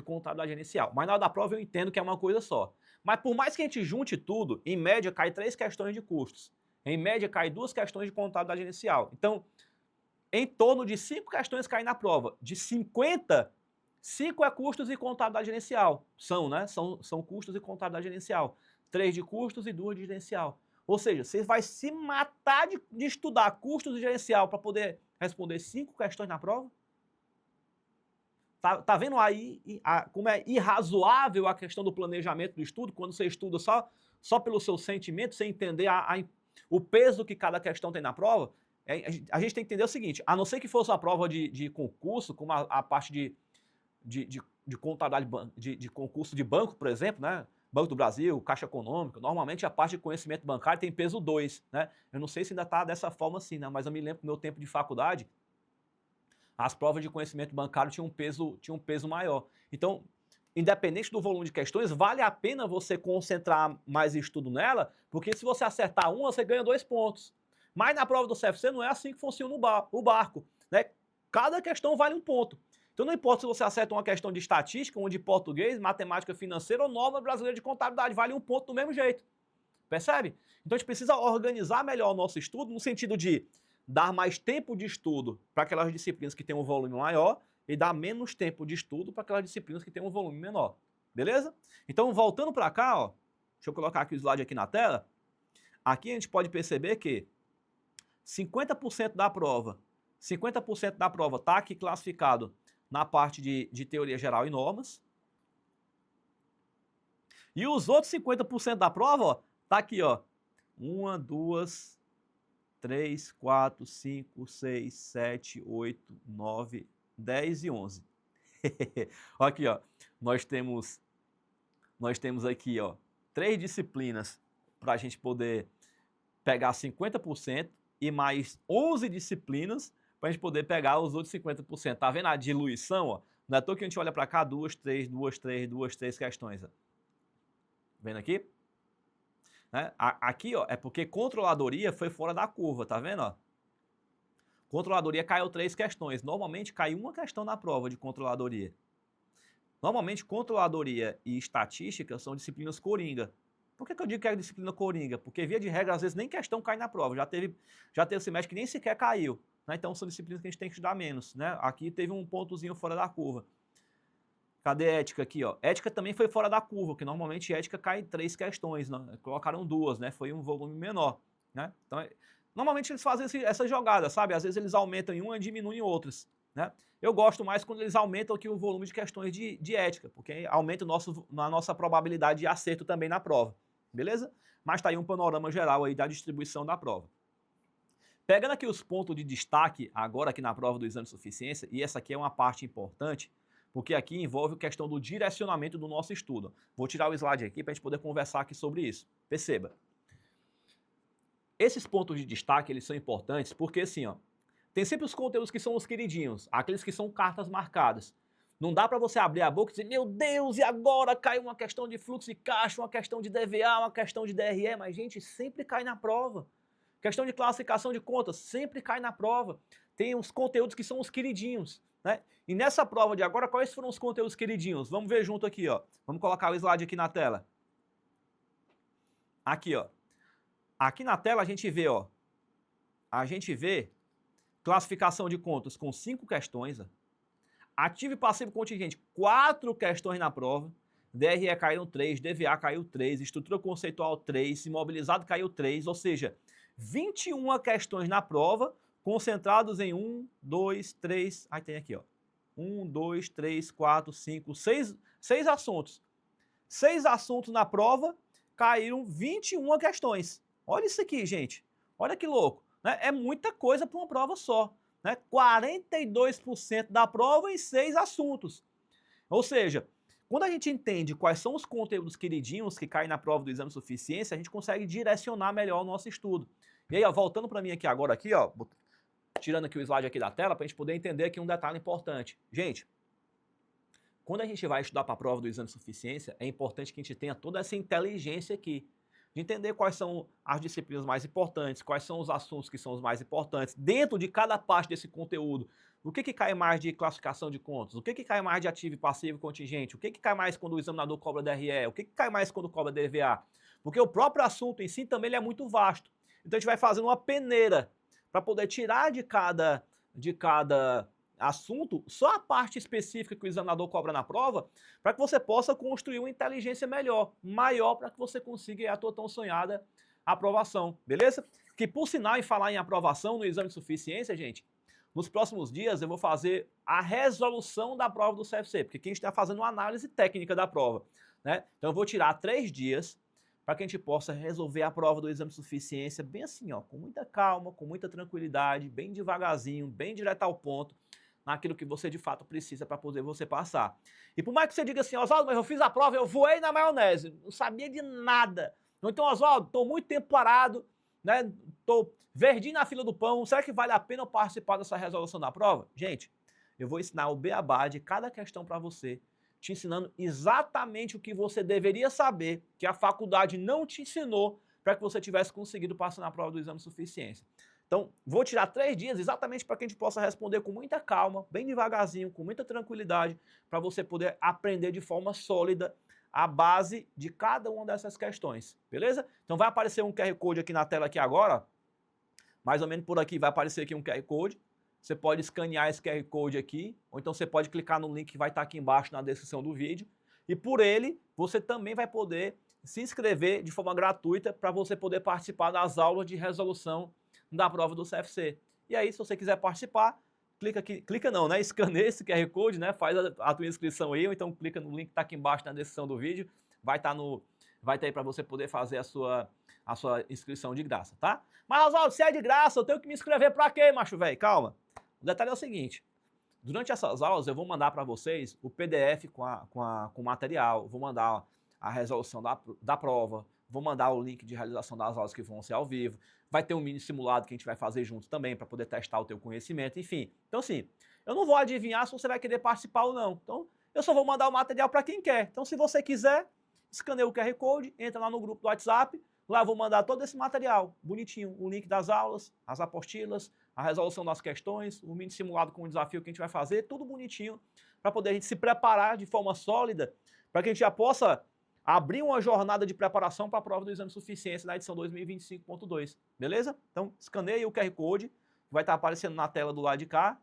contabilidade gerencial. Mas na hora da prova eu entendo que é uma coisa só. Mas por mais que a gente junte tudo, em média cai 3 questões de custos. Em média cai 2 questões de contabilidade gerencial. Então, em torno de 5 questões caem na prova. De 50, 5 é custos e contabilidade gerencial. Né? São custos e contabilidade gerencial. 3 de custos e 2 de gerencial. Ou seja, você vai se matar de estudar custos e gerencial para poder responder 5 questões na prova? Tá vendo aí como é irrazoável a questão do planejamento do estudo, quando você estuda só pelo seu sentimento, sem entender o peso que cada questão tem na prova? A gente tem que entender o seguinte, a não ser que fosse uma prova de concurso, como a parte de contabilidade, de concurso de banco, por exemplo, né? Banco do Brasil, Caixa Econômica, normalmente a parte de conhecimento bancário tem peso 2, né? Eu não sei se ainda está dessa forma assim, né? Mas eu me lembro do meu tempo de faculdade, as provas de conhecimento bancário tinham um peso maior. Então, independente do volume de questões, vale a pena você concentrar mais estudo nela, porque se você acertar uma, você ganha 2 pontos. Mas na prova do CFC não é assim que funciona o barco, né? Cada questão vale 1 ponto. Então não importa se você acerta uma questão de estatística, uma de português, matemática financeira ou nova brasileira de contabilidade, vale 1 ponto do mesmo jeito. Percebe? Então a gente precisa organizar melhor o nosso estudo no sentido de dar mais tempo de estudo para aquelas disciplinas que têm um volume maior e dar menos tempo de estudo para aquelas disciplinas que têm um volume menor. Beleza? Então, voltando para cá, ó, deixa eu colocar aqui o slide aqui na tela. Aqui a gente pode perceber que 50% da prova está aqui classificado na parte de teoria geral e normas. E os outros 50% da prova, ó, tá aqui, ó. 1, 2, 3, 4, 5, 6, 7, 8, 9, 10 e 11. Aqui, ó. Nós temos aqui, ó, 3 disciplinas para a gente poder pegar 50% e mais 11 disciplinas para a gente poder pegar os outros 50%. Tá vendo a diluição, ó? Não é à toa que a gente olha para cá, 2, 3 questões, ó. Vendo aqui? Né? Aqui, ó, é porque controladoria foi fora da curva, tá vendo, ó? Controladoria caiu 3 questões. Normalmente cai uma questão na prova de controladoria. Normalmente controladoria e estatística são disciplinas coringa. Por que eu digo que é disciplina coringa? Porque via de regra, às vezes nem questão cai na prova. Já teve semestre que nem sequer caiu. Né? Então são disciplinas que a gente tem que estudar menos. Né? Aqui teve um pontozinho fora da curva. Cadê ética aqui, ó? Ética também foi fora da curva, que normalmente ética cai 3 questões, né? Colocaram 2, né? Foi um volume menor, né? Então, normalmente eles fazem essa jogada, sabe? Às vezes eles aumentam em uma e diminuem em outras, né? Eu gosto mais quando eles aumentam aqui o volume de questões de ética, porque aumenta a nossa probabilidade de acerto também na prova, beleza? Mas tá aí um panorama geral aí da distribuição da prova. Pegando aqui os pontos de destaque agora aqui na prova do exame de suficiência, e essa aqui é uma parte importante, porque aqui envolve a questão do direcionamento do nosso estudo. Vou tirar o slide aqui para a gente poder conversar aqui sobre isso. Perceba. Esses pontos de destaque, eles são importantes porque, assim, ó, tem sempre os conteúdos que são os queridinhos, aqueles que são cartas marcadas. Não dá para você abrir a boca e dizer, meu Deus, e agora caiu uma questão de fluxo de caixa, uma questão de DVA, uma questão de DRE, mas, gente, sempre cai na prova. Questão de classificação de contas, sempre cai na prova. Tem os conteúdos que são os queridinhos. Né? E nessa prova de agora, quais foram os conteúdos queridinhos? Vamos ver junto aqui, ó. Vamos colocar o slide aqui na tela. Aqui, ó. Aqui na tela a gente vê, ó. A gente vê classificação de contas com 5 questões, ó. Ativo e passivo contingente, 4 questões na prova. DRE caiu 3, DVA caiu 3, estrutura conceitual 3, imobilizado caiu 3, ou seja, 21 questões na prova, concentrados em 1, 2, 3, aí tem aqui, ó, 1, 2, 3, 4, 5, 6 assuntos. 6 assuntos na prova, caíram 21 questões. Olha isso aqui, gente. Olha que louco. Né? É muita coisa para uma prova só. Né? 42% da prova em 6 assuntos. Ou seja, quando a gente entende quais são os conteúdos queridinhos que caem na prova do exame de suficiência, a gente consegue direcionar melhor o nosso estudo. E aí, ó, voltando para mim aqui agora, aqui, ó, tirando aqui o slide aqui da tela, para a gente poder entender aqui um detalhe importante. Gente, quando a gente vai estudar para a prova do exame de suficiência, é importante que a gente tenha toda essa inteligência aqui, de entender quais são as disciplinas mais importantes, quais são os assuntos que são os mais importantes, dentro de cada parte desse conteúdo. O que cai mais de classificação de contas? O que cai mais de ativo, passivo e contingente? O que cai mais quando o examinador cobra DRE? O que cai mais quando cobra DVA? Porque o próprio assunto em si também ele é muito vasto. Então a gente vai fazendo uma peneira para poder tirar de cada assunto só a parte específica que o examinador cobra na prova, para que você possa construir uma inteligência maior, para que você consiga a tua tão sonhada aprovação, beleza? Que por sinal, em falar em aprovação no exame de suficiência, gente, nos próximos dias eu vou fazer a resolução da prova do CFC, porque aqui a gente está fazendo uma análise técnica da prova, né? Então eu vou tirar 3 dias para que a gente possa resolver a prova do exame de suficiência bem assim, ó, com muita calma, com muita tranquilidade, bem devagarzinho, bem direto ao ponto, naquilo que você de fato precisa para poder você passar. E por mais que você diga assim, Oswaldo, mas eu fiz a prova, eu voei na maionese, não sabia de nada. Então, Oswaldo, estou muito tempo parado, né? Estou verdinho na fila do pão, será que vale a pena eu participar dessa resolução da prova? Gente, eu vou ensinar o beabá de cada questão para você, te ensinando exatamente o que você deveria saber, que a faculdade não te ensinou, para que você tivesse conseguido passar na prova do exame de suficiência. Então, vou tirar 3 dias exatamente para que a gente possa responder com muita calma, bem devagarzinho, com muita tranquilidade, para você poder aprender de forma sólida a base de cada uma dessas questões, beleza? Então vai aparecer um QR Code aqui na tela aqui agora, mais ou menos por aqui vai aparecer aqui um QR Code. Você pode escanear esse QR Code aqui, ou então você pode clicar no link que vai estar aqui embaixo na descrição do vídeo. E por ele, você também vai poder se inscrever de forma gratuita para você poder participar das aulas de resolução da prova do CFC. E aí, se você quiser participar, clica aqui, clica não, né? Escaneia esse QR Code, né? Faz a tua inscrição aí, ou então clica no link que está aqui embaixo na descrição do vídeo. Vai estar aí para você poder fazer a sua inscrição de graça, tá? Mas, Oswaldo, se é de graça, eu tenho que me inscrever para quê, macho velho? Calma. O detalhe é o seguinte, durante essas aulas eu vou mandar para vocês o PDF com o material, vou mandar a resolução da prova, vou mandar o link de realização das aulas que vão ser ao vivo, vai ter um mini simulado que a gente vai fazer junto também para poder testar o teu conhecimento, enfim. Então assim, eu não vou adivinhar se você vai querer participar ou não, então eu só vou mandar o material para quem quer. Então se você quiser, escaneia o QR Code, entra lá no grupo do WhatsApp, lá eu vou mandar todo esse material, bonitinho, o link das aulas, as apostilas, a resolução das questões, o mini simulado com o desafio que a gente vai fazer, tudo bonitinho, para poder a gente se preparar de forma sólida, para que a gente já possa abrir uma jornada de preparação para a prova do exame de suficiência da edição 2025.2, beleza? Então, escaneia o QR Code, que vai estar aparecendo na tela do lado de cá,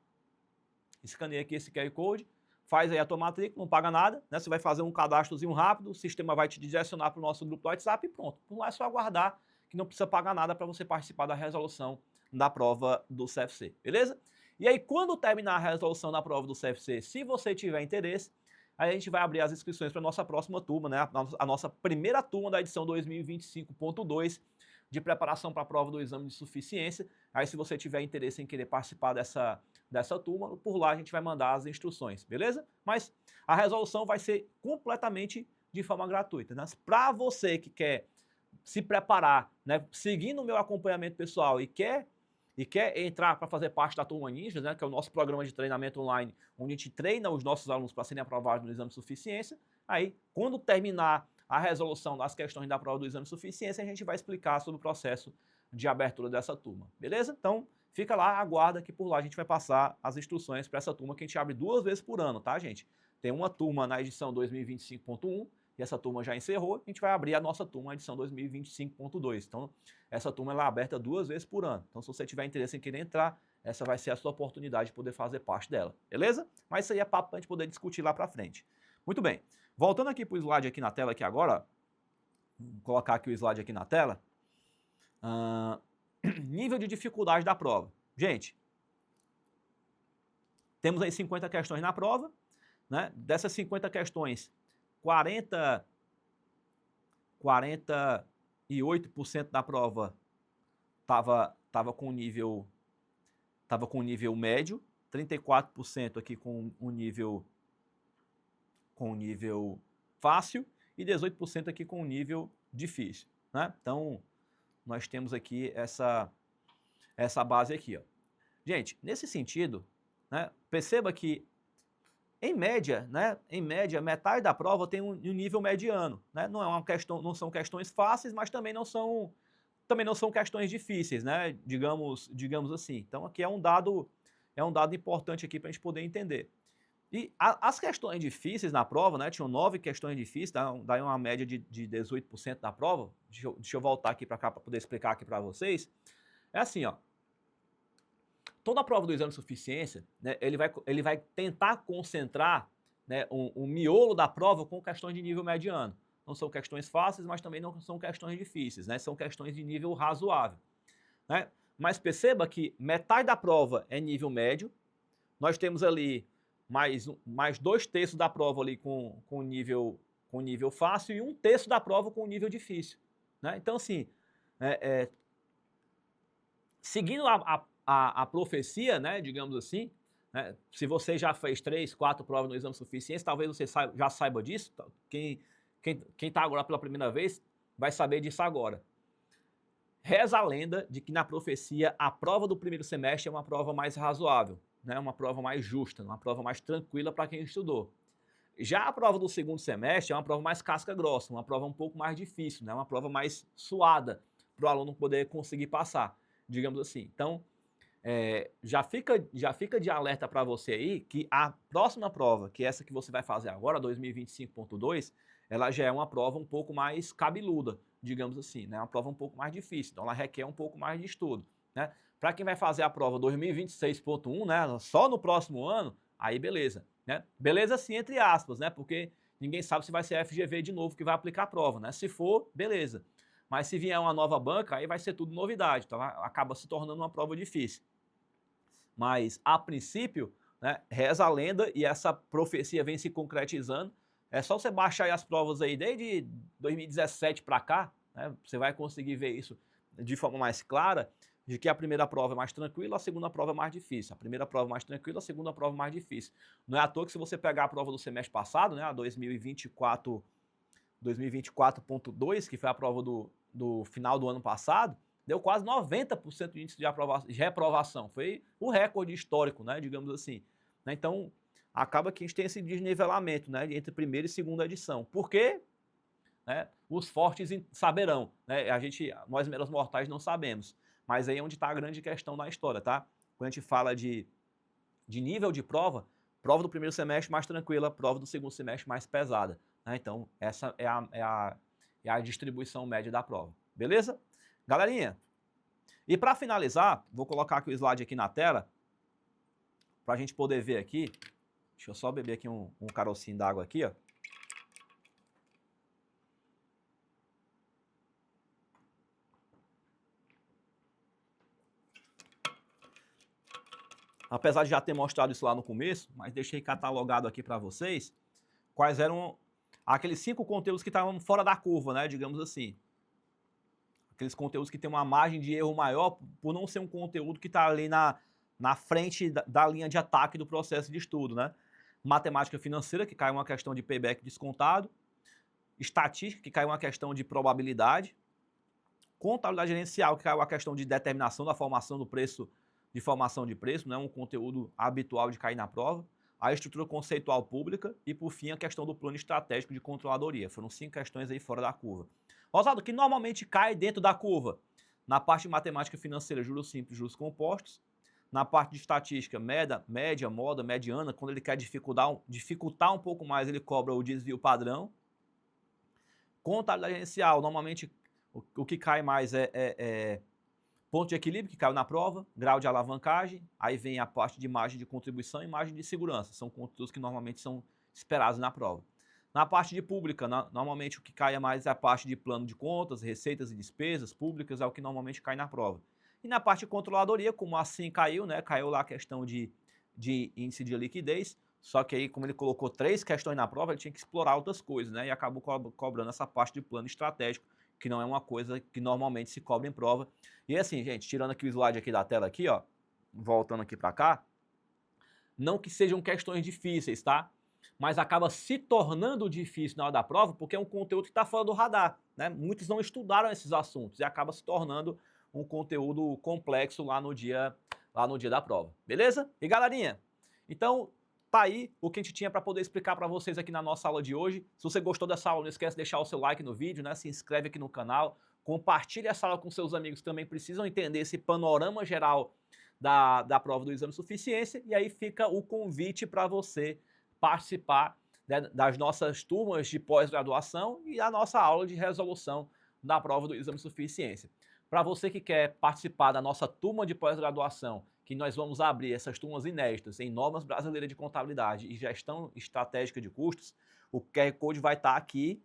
escaneia aqui esse QR Code, faz aí a tua matrícula, não paga nada, né? Você vai fazer um cadastrozinho rápido, o sistema vai te direcionar para o nosso grupo do WhatsApp e pronto. Por lá é só aguardar que não precisa pagar nada para você participar da resolução da prova do CFC, beleza? E aí, quando terminar a resolução da prova do CFC, se você tiver interesse, aí a gente vai abrir as inscrições para a nossa próxima turma, né? A nossa primeira turma da edição 2025.2 de preparação para a prova do exame de suficiência. Aí, se você tiver interesse em querer participar dessa turma, por lá a gente vai mandar as instruções, beleza? Mas a resolução vai ser completamente de forma gratuita, né? Para você que quer se preparar, né, seguindo o meu acompanhamento pessoal e quer entrar para fazer parte da Turma Ninja, né, que é o nosso programa de treinamento online, onde a gente treina os nossos alunos para serem aprovados no exame de suficiência, aí, quando terminar a resolução das questões da prova do exame de suficiência, a gente vai explicar sobre o processo de abertura dessa turma, beleza? Então, fica lá, aguarda que por lá a gente vai passar as instruções para essa turma que a gente abre 2 vezes por ano, tá, gente? Tem uma turma na edição 2025.1, e essa turma já encerrou, a gente vai abrir a nossa turma, a edição 2025.2. Então, essa turma ela é aberta 2 vezes por ano. Então, se você tiver interesse em querer entrar, essa vai ser a sua oportunidade de poder fazer parte dela, beleza? Mas isso aí é papo para a gente poder discutir lá para frente. Muito bem. Voltando aqui para o slide aqui na tela, aqui agora, vou colocar aqui o slide aqui na tela. Nível de dificuldade da prova. Gente, temos aí 50 questões na prova, né? Dessas 50 questões, 48% da prova estava com nível médio, 34% aqui com um nível fácil e 18% aqui com um nível difícil, né? Então, nós temos aqui essa base aqui, ó. Gente, nesse sentido, né, perceba que em média, metade da prova tem um nível mediano, né? Não são questões fáceis, mas também não são questões difíceis, né? Digamos assim. Então aqui é um dado importante aqui para a gente poder entender. E as questões difíceis na prova, né? Tinham 9 questões difíceis, daí uma média de 18% da prova. Deixa eu voltar aqui para cá para poder explicar aqui para vocês. É assim, ó. Toda a prova do exame de suficiência, né, ele vai tentar concentrar, né, o miolo da prova com questões de nível mediano. Não são questões fáceis, mas também não são questões difíceis, né, são questões de nível razoável, né? Mas perceba que metade da prova é nível médio, nós temos ali mais 2/3 da prova ali com nível fácil e 1/3 da prova com nível difícil, né? Então, assim, seguindo a profecia, né, digamos assim, né, se você já fez 3, 4 provas no exame de suficiência, talvez você já saiba disso. Quem está agora pela primeira vez vai saber disso agora. Reza a lenda de que na profecia a prova do primeiro semestre é uma prova mais razoável, né, uma prova mais justa, uma prova mais tranquila para quem estudou. Já a prova do segundo semestre é uma prova mais casca grossa, uma prova um pouco mais difícil, né? Uma prova mais suada para o aluno poder conseguir passar, digamos assim. Então, já fica de alerta para você aí que a próxima prova, que é essa que você vai fazer agora, 2025.2, ela já é uma prova um pouco mais cabeluda, digamos assim, né? Uma prova um pouco mais difícil, então ela requer um pouco mais de estudo, né? Para quem vai fazer a prova 2026.1, né, só no próximo ano, aí beleza, né? Beleza assim, entre aspas, né? Porque ninguém sabe se vai ser a FGV de novo que vai aplicar a prova, né? Se for, beleza. Mas se vier uma nova banca, aí vai ser tudo novidade, então acaba se tornando uma prova difícil. Mas, a princípio, né, reza a lenda e essa profecia vem se concretizando. É só você baixar aí as provas aí desde 2017 para cá, né, você vai conseguir ver isso de forma mais clara, de que a primeira prova é mais tranquila, a segunda prova é mais difícil. A primeira prova é mais tranquila, a segunda prova é mais difícil. Não é à toa que se você pegar a prova do semestre passado, né, a 2024.2, que foi a prova do final do ano passado, deu quase 90% de índice de reprovação. Foi o recorde histórico, né, digamos assim. Então, acaba que a gente tem esse desnivelamento, né, entre primeira e segunda edição. Por quê? Né, os fortes saberão, né, nós meros mortais não sabemos. Mas aí é onde está a grande questão da história, tá? Quando a gente fala de nível de prova do primeiro semestre mais tranquila, prova do segundo semestre mais pesada. Né? Então, essa é a distribuição média da prova. Beleza? Galerinha, e para finalizar, vou colocar aqui o slide aqui na tela, para a gente poder ver aqui. Deixa eu só beber aqui um carocinho d'água aqui, ó. Apesar de já ter mostrado isso lá no começo, mas deixei catalogado aqui para vocês, quais eram aqueles 5 conteúdos que estavam fora da curva, né, digamos assim. Aqueles conteúdos que tem uma margem de erro maior por não ser um conteúdo que está ali na frente da linha de ataque do processo de estudo, né? Matemática financeira, que cai uma questão de payback descontado. Estatística, que cai uma questão de probabilidade. Contabilidade gerencial, que cai uma questão de determinação da formação do preço, de formação de preço, né? Um conteúdo habitual de cair na prova. A estrutura conceitual pública e, por fim, a questão do plano estratégico de controladoria. Foram 5 questões aí fora da curva. Rosado, que normalmente cai dentro da curva? Na parte de matemática financeira, juros simples, juros compostos. Na parte de estatística, média, moda, mediana, quando ele quer dificultar um pouco mais, ele cobra o desvio padrão. Contabilidade gerencial, normalmente o que cai mais é ponto de equilíbrio, que caiu na prova, grau de alavancagem, aí vem a parte de margem de contribuição e margem de segurança. São conteúdos que normalmente são esperados na prova. Na parte de pública, normalmente o que cai mais é a parte de plano de contas, receitas e despesas públicas, é o que normalmente cai na prova. E na parte de controladoria, como assim caiu, né? Caiu lá a questão de índice de liquidez, só que aí, como ele colocou 3 questões na prova, ele tinha que explorar outras coisas, né? E acabou cobrando essa parte de plano estratégico, que não é uma coisa que normalmente se cobra em prova. E assim, gente, tirando aqui o slide aqui da tela aqui, ó, voltando aqui para cá, não que sejam questões difíceis, tá? Mas acaba se tornando difícil na hora da prova, porque é um conteúdo que está fora do radar, né? Muitos não estudaram esses assuntos e acaba se tornando um conteúdo complexo lá no dia da prova, beleza? E galerinha, então tá aí o que a gente tinha para poder explicar para vocês aqui na nossa aula de hoje. Se você gostou dessa aula, não esquece de deixar o seu like no vídeo, né? Se inscreve aqui no canal, compartilhe essa aula com seus amigos que também precisam entender esse panorama geral da prova do exame de suficiência, e aí fica o convite para você participar, né, das nossas turmas de pós-graduação e a nossa aula de resolução da prova do exame de suficiência. Para você que quer participar da nossa turma de pós-graduação, que nós vamos abrir essas turmas inéditas em normas brasileiras de contabilidade e gestão estratégica de custos, o QR Code vai estar aqui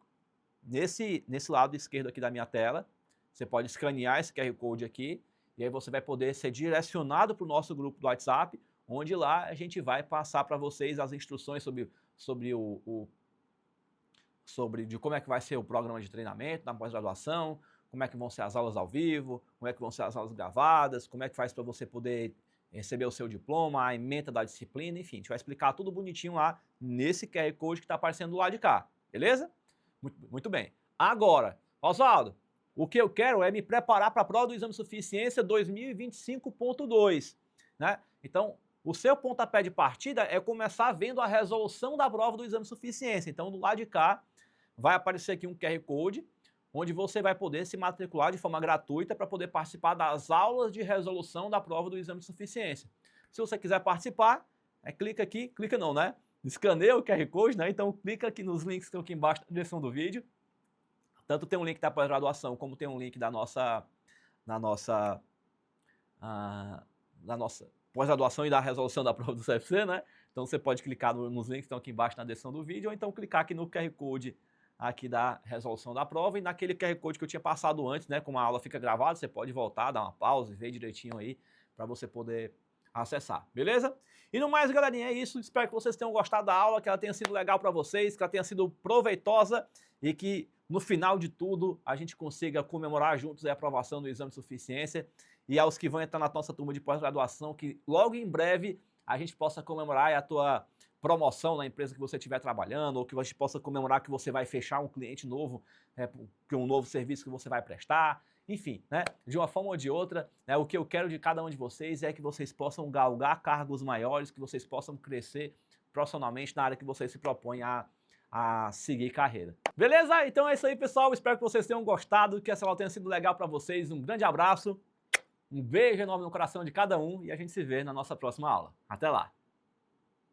nesse lado esquerdo aqui da minha tela. Você pode escanear esse QR Code aqui e aí você vai poder ser direcionado para o nosso grupo do WhatsApp, onde lá a gente vai passar para vocês as instruções sobre de como é que vai ser o programa de treinamento na pós-graduação, como é que vão ser as aulas ao vivo, como é que vão ser as aulas gravadas, como é que faz para você poder receber o seu diploma, a ementa da disciplina, enfim, a gente vai explicar tudo bonitinho lá nesse QR Code que está aparecendo do lado de cá, beleza? Muito bem. Agora, Oswaldo, o que eu quero é me preparar para a prova do exame de suficiência 2025.2, né? Então, o seu pontapé de partida é começar vendo a resolução da prova do exame de suficiência. Então, do lado de cá, vai aparecer aqui um QR Code, onde você vai poder se matricular de forma gratuita para poder participar das aulas de resolução da prova do exame de suficiência. Se você quiser participar, clica aqui, clica não, né? Escaneia o QR Code, né? Então clica aqui nos links que estão aqui embaixo na descrição do vídeo. Tanto tem um link da pós-graduação, como tem um link da nossa pós-graduação e da resolução da prova do CFC, né? Então você pode clicar nos links que estão aqui embaixo na descrição do vídeo, ou então clicar aqui no QR Code aqui da resolução da prova, e naquele QR Code que eu tinha passado antes, né? Como a aula fica gravada, você pode voltar, dar uma pausa e ver direitinho aí, para você poder acessar, beleza? E no mais, galerinha, é isso. Espero que vocês tenham gostado da aula, que ela tenha sido legal para vocês, que ela tenha sido proveitosa e que no final de tudo a gente consiga comemorar juntos a aprovação do exame de suficiência, e aos que vão entrar na nossa turma de pós-graduação, que logo em breve a gente possa comemorar a tua promoção na empresa que você estiver trabalhando, ou que a gente possa comemorar que você vai fechar um cliente novo, um novo serviço que você vai prestar. Enfim, né, de uma forma ou de outra, né, o que eu quero de cada um de vocês é que vocês possam galgar cargos maiores, que vocês possam crescer profissionalmente na área que vocês se propõem a seguir carreira. Beleza? Então é isso aí, pessoal. Espero que vocês tenham gostado, que essa aula tenha sido legal para vocês. Um grande abraço, um beijo enorme no coração de cada um e a gente se vê na nossa próxima aula. Até lá!